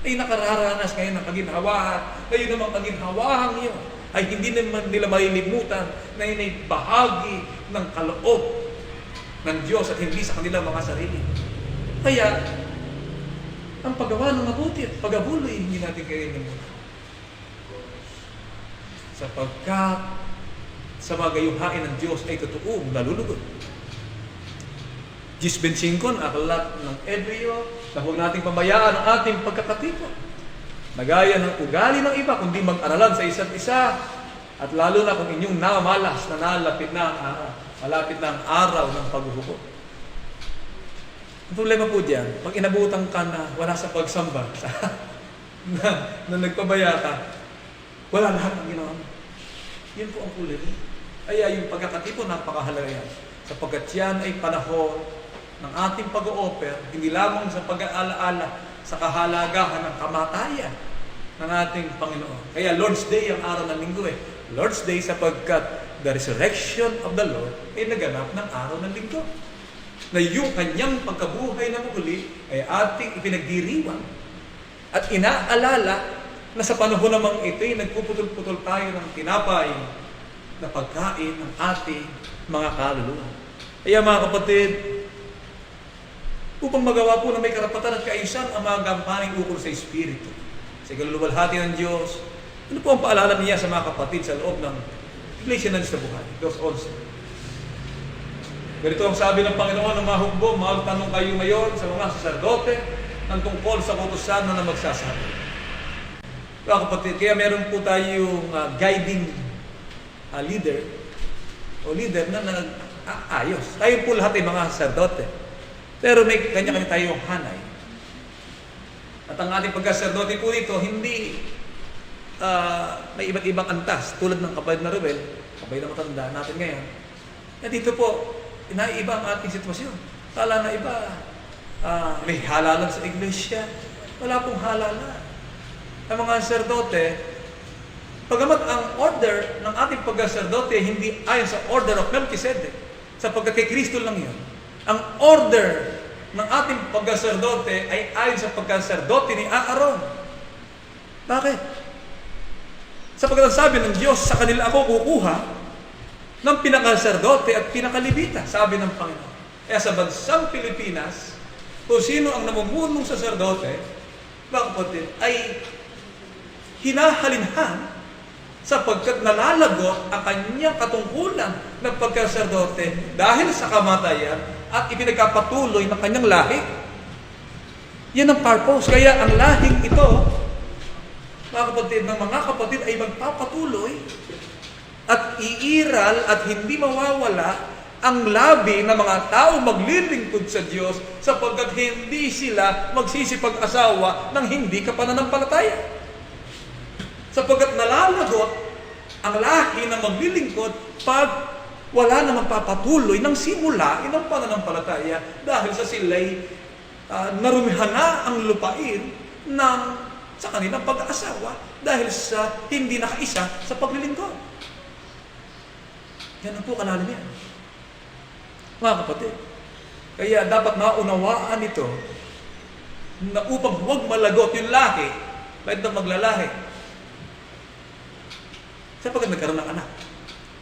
ay nakararanas ngayon ng kaginhawahan. Ngayon naman kaginhawahan niyo ay hindi naman nila malilimutan na yun ay bahagi ng kaloob ng Diyos at hindi sa kanilang mga sarili. Kaya, ang paggawa ng mabuti at pag-abuloy, hindi natin kailangan. Sapagkat sa mga gayuhain ng Diyos ay totoong nalulugod. Diyos 25, aklat ng Ebreo, na huwag nating pabayaan ang ating pagkakatipon. Nagaya ng ugali ng iba, kundi mag-aralan sa isa't isa, at lalo na kung inyong namamalas na malapit na ang araw ng paghuhukom. Ang problema po diyan, pag inabutan ka na wala sa pagsamba, na nagpabaya ka, wala lahat ang ginawa mo. Yun po ang problema. Kaya yung pagkakatipon, napakahalaga yan. Sapagkat yan ay panahon ng ating pag-o-offer, hindi lamang sa pag-aalaala sa kahalagahan ng kamatayan ng ating Panginoon. Kaya Lord's Day ang araw ng linggo Lord's Day sapagkat the resurrection of the Lord ay naganap ng araw ng linggo. Na yung kanyang pagkabuhay na muli ay ating ipinagdiriwang. At inaalala na sa panahon namang ito ay nagpuputol-putol tayo ng tinapay na pagkain ng ating mga kaluluwa. Kaya mga kapatid, upang magawa po na may karapatan at kaayusan ang mga gampaning ukol sa Espiritu. Sa kaluluwalhati ng Diyos, ano po ang paalala niya sa mga kapatid sa loob ng Iglesia ng Diyos na buhay? Those also. Ganito ang sabi ng Panginoon ng mga hukbo, magtanong kayo ngayon sa mga saserdote ng tungkol sa kutusan na magsasabi. Mga kapatid, kaya meron po tayong guiding leader o leader na ayos. Tayo po lahat ay mga saserdote. Pero may kanya-kanya tayong hanay. At ang ating pagkaserdote po dito, hindi may iba't ibang antas. Tulad ng kapatid na Ruel, kapatid na matanda natin ngayon. At dito po, inaiba ang ating sitwasyon. Kala na iba, may halalan sa iglesia. Wala pong halalan. Ang mga sacerdote, pagamat ang order ng ating pagsaserdote hindi ayon sa order of Melchizedek, sapagkat kay Kristo lang yun. Ang order ng ating pagsaserdote ay ayon sa pagsaserdote ni Aaron. Bakit? Sapagkat ang sabi ng Diyos, sa kanila ako kukuha ng pinakaserdote at pinakalibita, sabi ng Panginoon. Kaya sa bansang Pilipinas, kung sino ang namumunong saserdote, mga kapatid, ay hinahalinhan sapagkat nalalagot ang kanyang katungkulan ng pagkaserdote dahil sa kamatayan at ipinagkapatuloy ng kanyang lahi. Yan ang purpose. Kaya ang lahing ito, mga kapatid, ng mga kapatid ay magpapatuloy at iiral at hindi mawawala ang labi ng mga tao maglilingkod sa Diyos sapagkat hindi sila magsisipag-asawa ng hindi kapananampalataya. Sapagkat nalalagot ang lahi na maglilingkod pag wala na magpapatuloy ng simula ng pananampalataya dahil sa sila'y narumihan na ang lupain sa kanilang pag-aasawa dahil sa hindi nakaisa sa paglilingkod. Yan ang po kalalim yan. Mga kapatid, kaya dapat maunawaan ito na upang huwag malagot yung lahi, kahit na maglalahi, sapagkat nagkaroon ng anak.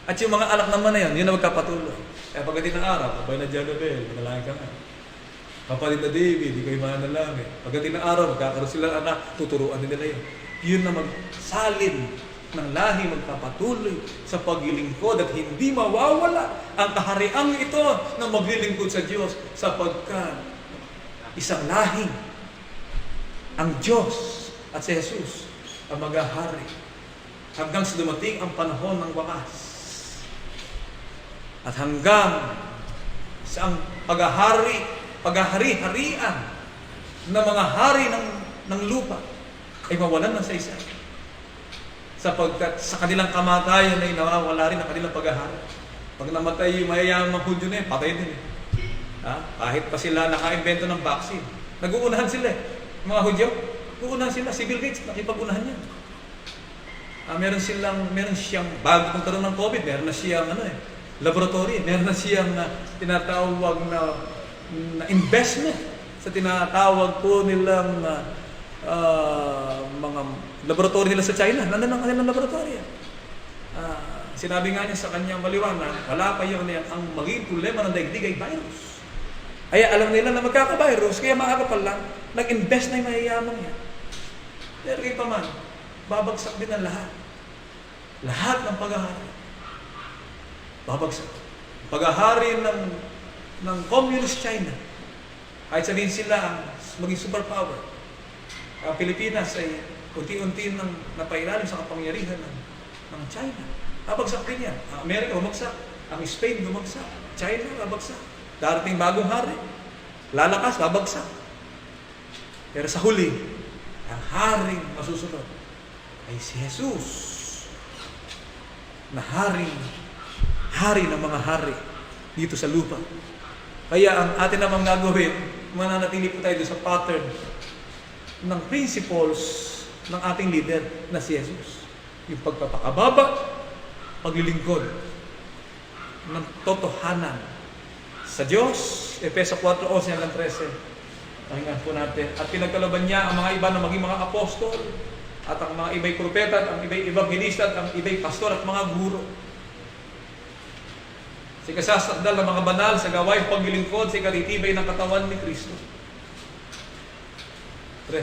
At yung mga anak naman na yun na magkapatuloy. Kaya pagdating ng araw, kapay na Janabel, manalangin ka nga. Kapatid na David, di kayo manalangin. Pagdating ng araw, magkakaroon sila anak, tuturuan din nila yun. Yun na magsalin ng lahi, magpapatuloy sa paglilingkod at hindi mawawala ang kahariang ito na maglilingkod sa Diyos sapagkat isang lahing ang Diyos at si Jesus ang maghahari hanggang sa dumating ang panahon ng wakas. At hanggang sa ang paghahari-harian ng mga hari ng lupa ay mawalan ng saysay. Sapagkat sa kanilang kamatayan ay nawawala rin ang kanilang paghahari. Pag namatay yung mayayamang Hudyo na yun, patay din. Kahit pa sila naka-invento ng vaccine. Nag-uunahan sila mga Hudyo. Nag-uunahan sila. Si Bill Gates, nakipag-unahan yan. Meron siyang, bago kung karoon ng COVID, meron na siyang laboratory. Meron na siyang tinatawag na investment sa tinatawag po nilang mga laboratory nila sa China. Nandun ang kanilang laboratory. Sinabi nga niya sa kanyang maliwanag, wala pa yun ang magiging problema ng daigdig ay virus. Ay alam nila na magkaka-virus, kaya maaga pa lang, nag-invest na yung mayayaman niya. Pero kayo pa man, babagsak din ang lahat. Lahat ng paghahari. Babagsak. Paghahari ng Communist China. Kahit sabihin sila ang maging superpower. Ang Pilipinas ay unti-unti nang napailalim sa kapangyarihan ng China. Babagsak din yan. Ang Amerika bumagsak. Ang Spain bumagsak. China babagsak. Darating bagong hari. Lalakas, babagsak. Pero sa huli, ang haring masusunod ay si Jesus. Na hari ng mga hari dito sa lupa. Kaya ang atin namang gagawin, mananatili po tayo sa pattern ng principles ng ating leader na si Jesus. Yung pagpapakababa, paglilingkod ng totohanan sa Diyos. Efeso 4:11 hanggang 13. Pakinggan po natin. At pinagkalaban niya ang mga iba na maging mga apostol, at ang mga iba'y propeta, at ang iba'y evangelista, at ang iba'y pastor, at mga guro. Si kasasakdal ng mga banal sa gawain paglilingkod, si karitibay ng katawan ni Kristo. 3.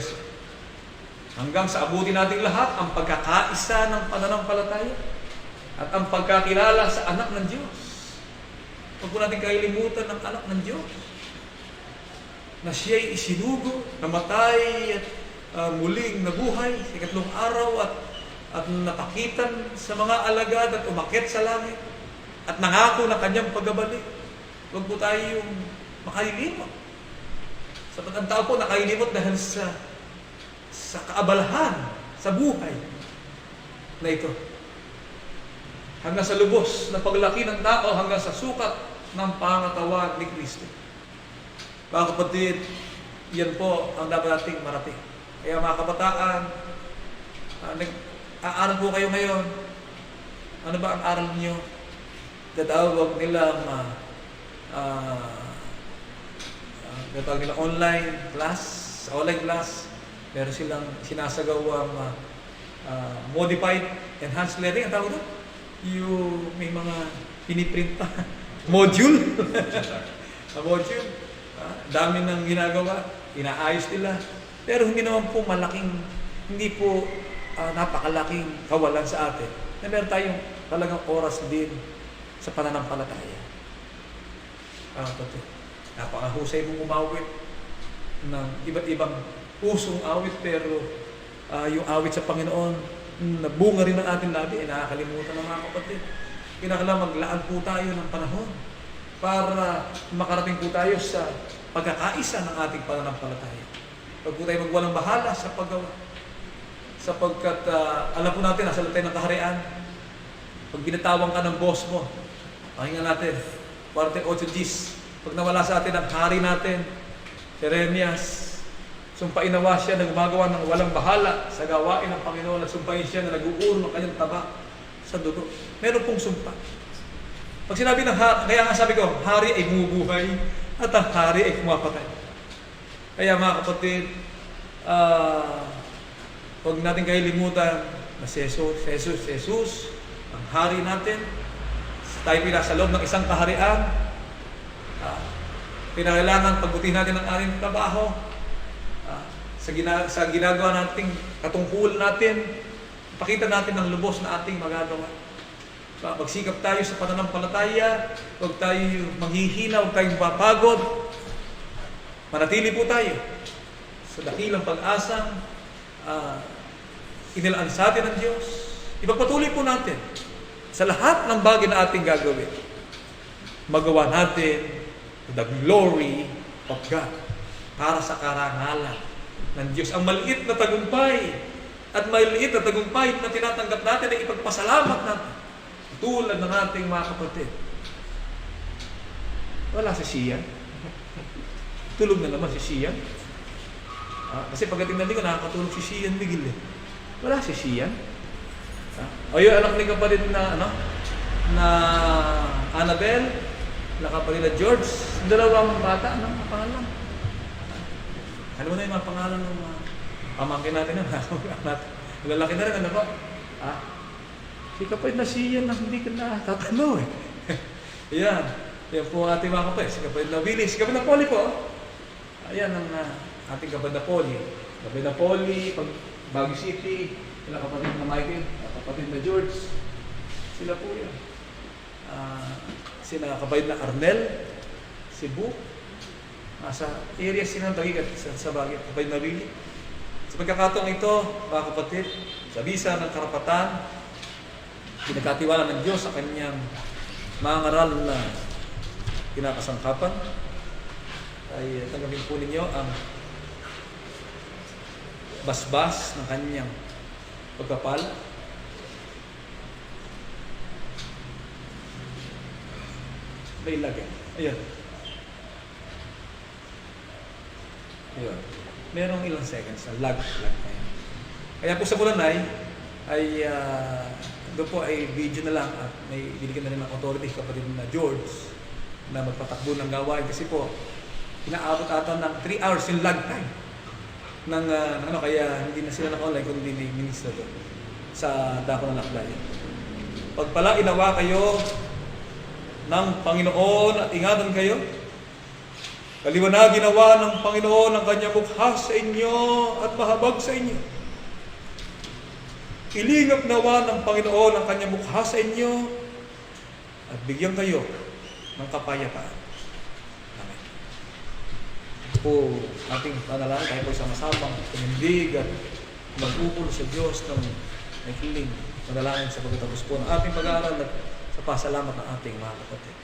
Hanggang sa abutin nating lahat ang pagkakaisa ng pananampalataya at ang pagkakilala sa anak ng Diyos. Huwag po natin kailimutan ng anak ng Diyos na siya'y isinugo, namatay at muling nabuhay sa ikatlong araw at napakitan sa mga alagad at umakyat sa langit at nangako na kanyang pagbabalik. Huwag po tayong makalilimot. Sapat ang tao po nakailimot dahil sa kaabalahan sa buhay na ito. Hanggang sa lubos na paglaki ng tao, hanggang sa sukat ng pangatawan ni Kristo. Mga kapatid, Yan po ang dapat nating marating. Kaya mga kabataan, aaral po kayo ngayon. Ano ba ang aral niyo? Tatawag nilang online class. Sa online class, meron silang sinasagawang modified enhanced learning. Ang tawag doon? Yung may mga piniprint pa. Module. Module. Dami ng ginagawa. Inaayos nila. Pero hindi naman po hindi po napakalaking kawalan sa atin. Na meron tayong talagang oras din sa pananampalataya. Napakahusay mong umawit ng iba't ibang pusong awit, pero yung awit sa Panginoon, nabunga rin ng ating labi, nakakalimutan ng mga kapatid. Kinakailangan maglaan po tayo ng panahon para makarating po tayo sa pagkakaisa ng ating pananampalataya. Pag po tayo magwalang bahala sa paggawa. Sapagkat alam po natin, nasa tayo ng kaharian. Pag binatawan ka ng boss mo, pakinggan natin, 48 pag nawala sa atin ang hari natin, Jeremias, sumpain nawa siya na gumagawa ng walang bahala sa gawain ng Panginoon at sumpain siya na nag-uuro ng kanyang taba sa dugo. Meron pong sumpa. Pag sinabi ng kaya nga sabi ko, hari ay bumubuhay at ang hari ay kumapatay. Kaya mga kapatid, huwag natin kahilimutan na si Jesus, ang hari natin. Tayo sa loob ng isang kaharian. Pinakailangan pagbutihin natin ang ating trabaho. Sa ginagawa nating katungkulan natin, pakita natin ang lubos na ating magagawa. Magsikap tayo sa pananampalataya, huwag tayo manghihina, huwag tayong mapapagod. Manatili po tayo sa dakilang pag-asang inilaan sa atin ng Diyos. Ipagpatuloy po natin sa lahat ng bagay na ating gagawin. Magawa natin the glory of God para sa karangalan ng Diyos. Ang maliit na tagumpay at maliit na tagumpay na tinatanggap natin ay ipagpasalamat natin. Tulad ng ating mga kapatid. Wala si Sian. Tulog na naman si Sian. Kasi pagdating na linggo, nakakatulog si Sian Miguel. Wala si Sian. O yung anak ni kapatid na Annabelle, nakapalid na George, dalawang bata, anong pangalan? Alam mo na yung mga pangalan ng pamangkin natin na lalaki na rin, ano po? Si kapatid na siya na hindi ka na tatano eh. Yan po ang ating mga kapatid. Si kapatid na Willie, si kapatid na Polly po. Ayan ang ating kapatid na Polly. Kapatid na Polly, Baguio City, sila kapatid na Michael, kapatid na George. Sila po yan. Sina kapatid na Arnel, Cebu, nasa area sila ng Tagigat sa Baguio, kapatid na Willie. Sa pagkakataong ito, mga kapatid, sa bisa ng karapatan, pinagkatiwala ng Diyos sa kanyang mga ngaral na kinakasangkapan, ay tanggapin po ninyo ang basbas ng kanyang pagpapala. May lagay. Ayan. Ayan. Merong ilang seconds na lag na yan. Kaya po sa Bulanay, ay doon po ay video na lang at may binigyan na rin ng authority kapatid na George na magpatakbo ng gawain kasi po inaabot ata ng 3 hours yung lag time ng kaya hindi na sila online kundi may minister doon sa dako ng Lakbayan. Pagpala inawa kayo ng Panginoon at ingatan kayo. Kaliwanag ginawa ng Panginoon ang kanyang mukha sa inyo at mahabag sa inyo. Ilingap nawa ng Panginoon ang kanyang mukha sa inyo at bigyan kayo ng kapayapaan. Amen. Po ating panalangin tayo po sama-samang tumindig at mag-ukol sa Diyos ng nakiling panalangin sa pagtatapos po ng ating pag-aaral at sa pasalamat ng ating mga kapatid.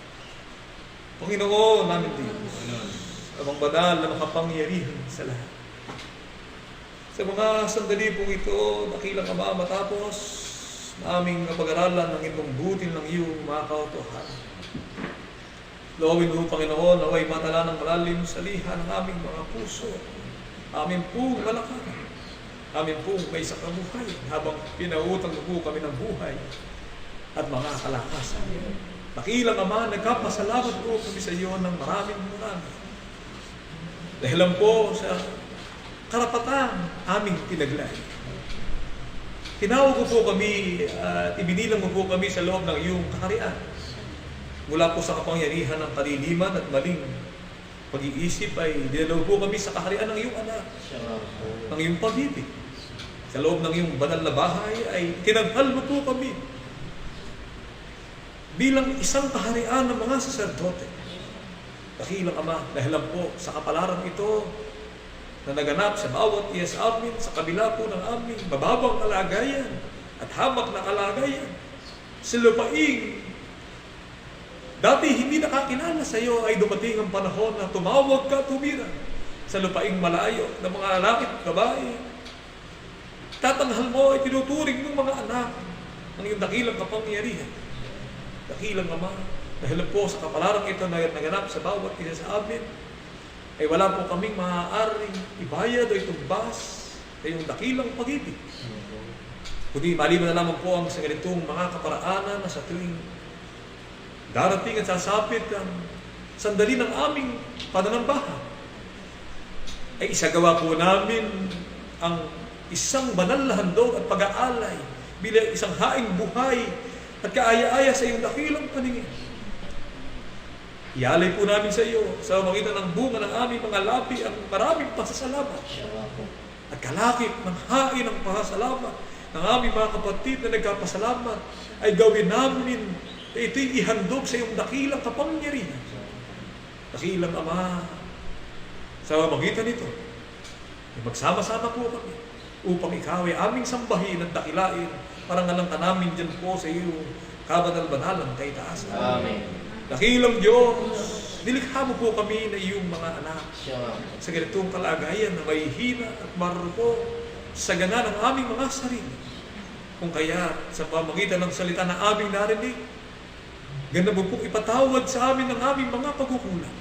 Panginoon namin Diyos, amang banal na makapangyarihan sa lahat. Sa mga sandali pong ito, nakilang Ama matapos na aming napag-aralan ng itong butil ng iyong mga kautuhan. Loawin mo, Panginoon, naway matala ng malalim sa liha ng aming mga puso. Amin pong malakaran. Amin pong may sa kabuhay habang pinautang mo po kami ng buhay at mga kalakasan. Dakilang Ama, nagkapasalamat po kami sa iyo ng maraming. Dahil lang po sa karapatan aming tinaglay. Tinawag mo po kami at ibinilang mo po kami sa loob ng iyong kaharian. Mula po sa kapangyarihan ng kaliliman at maling pag-iisip ay dinalaw po kami sa kaharian ng iyong anak, ng iyong pag-ibig. Sa loob ng iyong banal na bahay ay tinaghal mo po kami bilang isang kaharian ng mga saserdote. Dakilang Ama, dahil lang po sa kapalaran ito na naganap sa bawat iya sa amin, sa kabila po ng aming mababang kalagayan at hamak na kalagayan, sa lupaing dati hindi nakakilala sa iyo ay dumating ang panahon na tumawag ka tumira sa lupaing malayo ng mga lalaki at babae. Tatanghal mo ay tinuturing ng mga anak ng iyong dakilang kapangyarihan. Dakilang Ama, dahil po sa kapalarang ito na naganap sa bawat isa sa amin, ay wala po kaming maaaring ibayad o itumbas sa iyong dakilang pag-ibig. Kundi maliban na lamang po ang sa ganitong mga kaparaanan na sa tuwing darating at sasapit ang sandali ng aming pananambahan, ay isagawa po namin ang isang banal na handog at pag-aalay bilang isang haing buhay at kaaya-aya sa iyong dakilang paningin. Ialay po namin sa iyo sa magitan ng bunga ng aming mga labi ang maraming pasasalamat at kalakip ng hain ng pasasalamat ng aming mga kapatid na nagkapasalamat ay gawin namin ito'y ihandog sa iyong dakilang kapangyarihan. Dakilang Ama, sa magitan nito ay magsama-sama po kami upang ikaw ay aming sambahin at dakilain parangalan ka namin dyan po sa iyong kabanal-banalang kaitaasan. Amen. Dakilang Diyos, nilikha mo po kami na iyong mga anak sa ganitong kalagayan na may hina at marupok sa gana ng aming mga sarili. Kung kaya sa pamagitan ng salita na aming narinig, ganda mo pong ipatawad sa amin ng aming mga pagkukulang.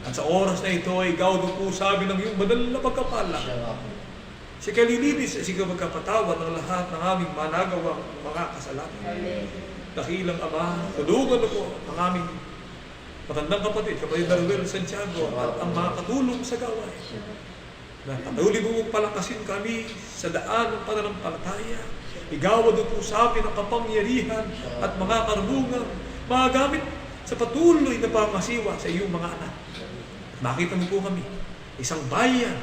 At sa oras na ito ay gawdo po sa amin ng iyong banal na pagkapala. Si kalilinis ay sigaw magkapatawad ng lahat ng aming managawang mga kasalanan. Dakilang Ama, tulungan mo po ang aming matandang kapatid na Ruel Santiago at ang mga katulong sa gawain. Na patuloy mo palakasin kami sa daan ng pananampalataya. Igawad mo po sa amin ang kapangyarihan at mga karunungan magamit sa patuloy na pangasiwa sa iyong mga anak. At makita mo po kami, isang bayan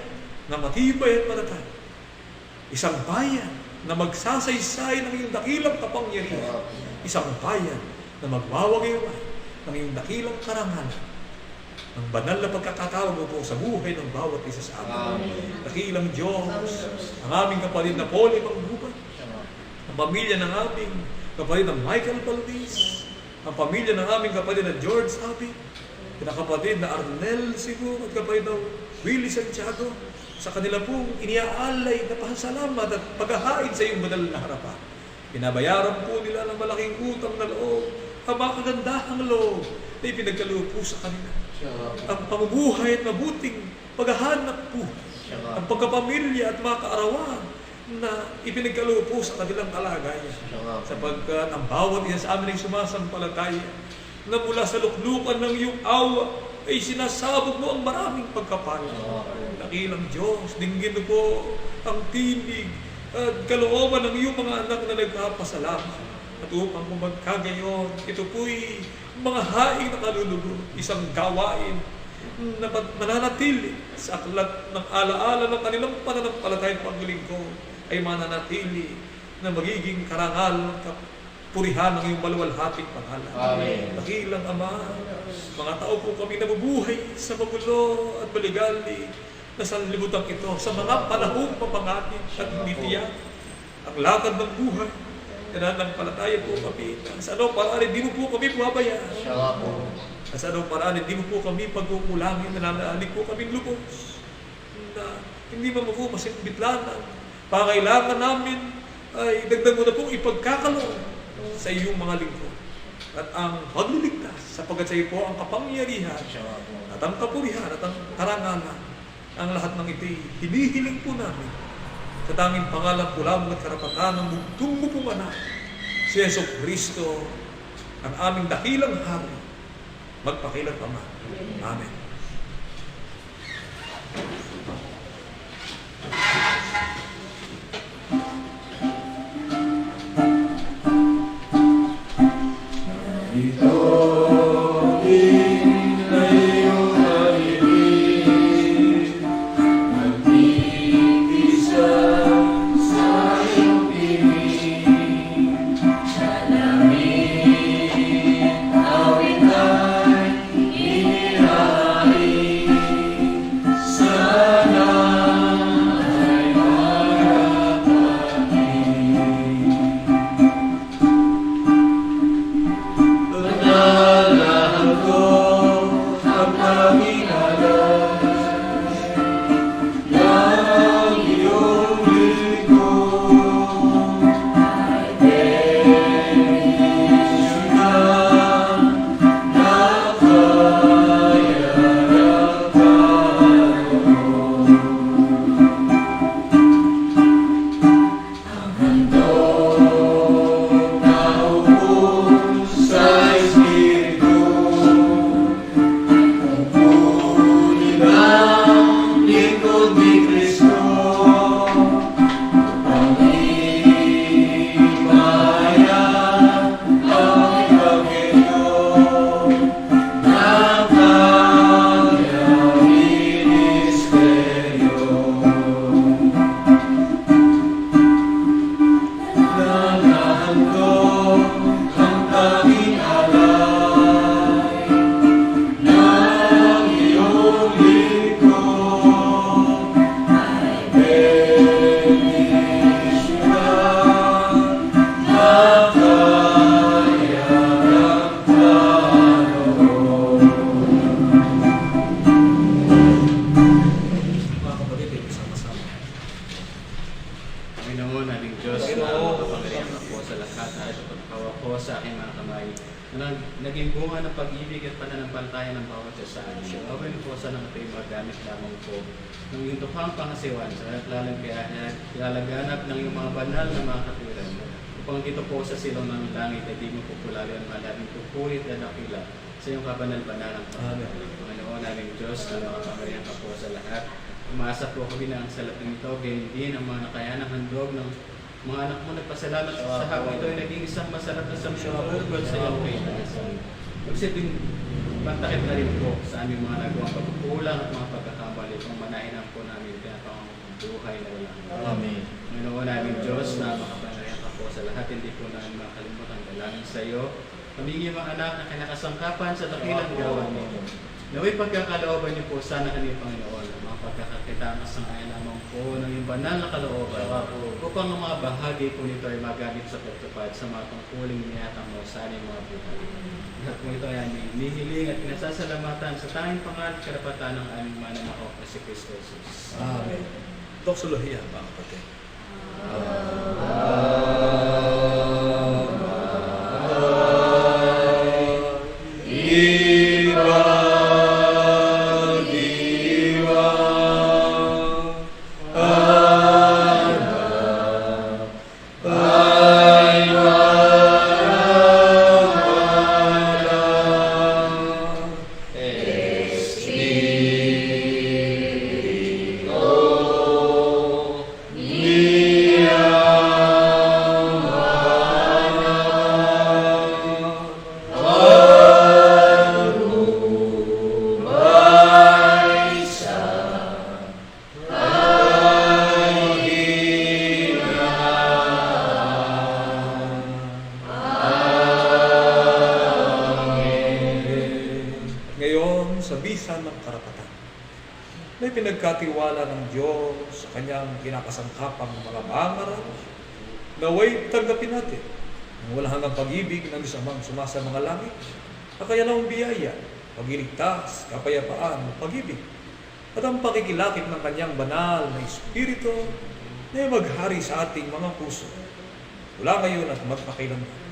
na matibay at matatag. Isang bayan na magsasaysay ng iyong dakilang kapangyarihan. Isang bayan na magwawagayway ng iyong dakilang karangalan. Ang banal na pagkakatawag mo po sa buhay ng bawat isa sa amin. Dakilang Diyos, ang aming kapatid na Polly Mangguban, ang pamilya ng aming kapatid na Michael Valdez, ang pamilya ng aming kapatid na George Abi, kapatid na Arnel Sigo, at kapatid na Willie Santiago, sa kanila pong iniaalay na pasalamat at paghahain sa iyong banal na harapan. Pinabayaran po nila ng malaking utang na loob, ang mga kagandahang loob na ipinagkaloob po sa kanila. Ang pamumuhay at mabuting paghahanap po, ang pagkapamilya at mga kaarawan na ipinagkaloob po sa kanilang kalagayan. Sapagkat ang bawat isa sa amin ay sumasampalataya na mula sa luklukan ng iyong awa ay sinasabog mo ang maraming pagkapala. Dakilang Diyos, dinggin po ang tinig at kalooban ng iyong mga anak na nagkapasalamat. At upang magkagayon, ito po'y mga haing na kalulugo, isang gawain na mananatili sa aklat ng alaala ng kanilang pananampalatayang paglilingkod ay mananatili na magiging karangal at purihan ng iyong maluwalhating pangalan. Amen. Dakilang Ama, mga tao po kami nabubuhay sa magulo at maligali na sanlibutan ito sa mga panahong papangatin at hindi tiyak. Ang lakad ng buhay, nananampalataya po kami na sa anong paraan hindi mo po kami bumabayaan. Sa anong paraan hindi mo po kami pagkukulangin, nananalig po kami lubos na hindi mo po masitbitlanan. Pangailangan namin ay dagdag mo na pong ipagkakaloob sa iyong mga lingkod. at ang pagliligtas, sapagkat sa iyo po ang kapangyarihan at ang kapurihan at ang karangalan. Ang lahat ng ito'y hinihiling po namin sa tanging pangalan po lamang at karapatan ng bugtong mo pong anak, si Jesucristo, ang aming dakilang hari, magpakilang Ama. Amen. Naging bunga ng pag-ibig at pananampalataya ng bawat isa sa amin. Gawin po sa nang ito'y magamit lamang po ng iyong tukhang pangasiwan sa lalang kaya ilalaganap ng iyong mga banal na mga katwiran. Upang dito po sa silong ng langit ay di mo populari ang malaming pupulit at nakila sa iyong kabanal-banalang Panginoon. Panginoon naming Diyos na makapangyarihan ka po sa lahat. Umaasa po kami na ang salat ng ito, gayon din ang mga nakayanang handog ng mga anak mo. Nagpasalamat sa hapon ito ay naging isang masarap na samsyabugod sa iyong kainasan. Magsibing pantakit na rin po sa aming mga nagawang pagkukulang at mga pagkakamali kung manahinan po namin pinapang buhay na walang. Amen. Panginoon namin Diyos na makapangyarihan ka po sa lahat, hindi po namin makalimutan dalangin sa iyo. Kaming mga anak na kinakasangkapan sa dakilang gawa niyo. Naway pagkakalooban niyo po sana kami, Panginoon, ang mga pagkakakita ng sangayan lamang po ng iyong banal na kalooban upang ang mga bahagi po nito ay magamit sa pagtupad sa mga tungkuling niyatang mo sa aming mga buhay. Lahat po ito ay aming hinihiling at pinasasalamatan sa tanging pangalan at karapatan ng aming mananakaw na si Kristo Jesus. Amen. Doxologia, mga kapatid. May pinagkatiwala ng Diyos sa kanyang kinakasangkapang mga bangaral. Naway tanggapin natin ang walang hanggang pag-ibig ng isamang sumasa mga langit. Kakayanang biyaya, pagliligtas, kapayapaan, pag-ibig, at ang pakikilakip ng kanyang banal na Espiritu na maghari sa ating mga puso. Mula ngayon at magpakailanman.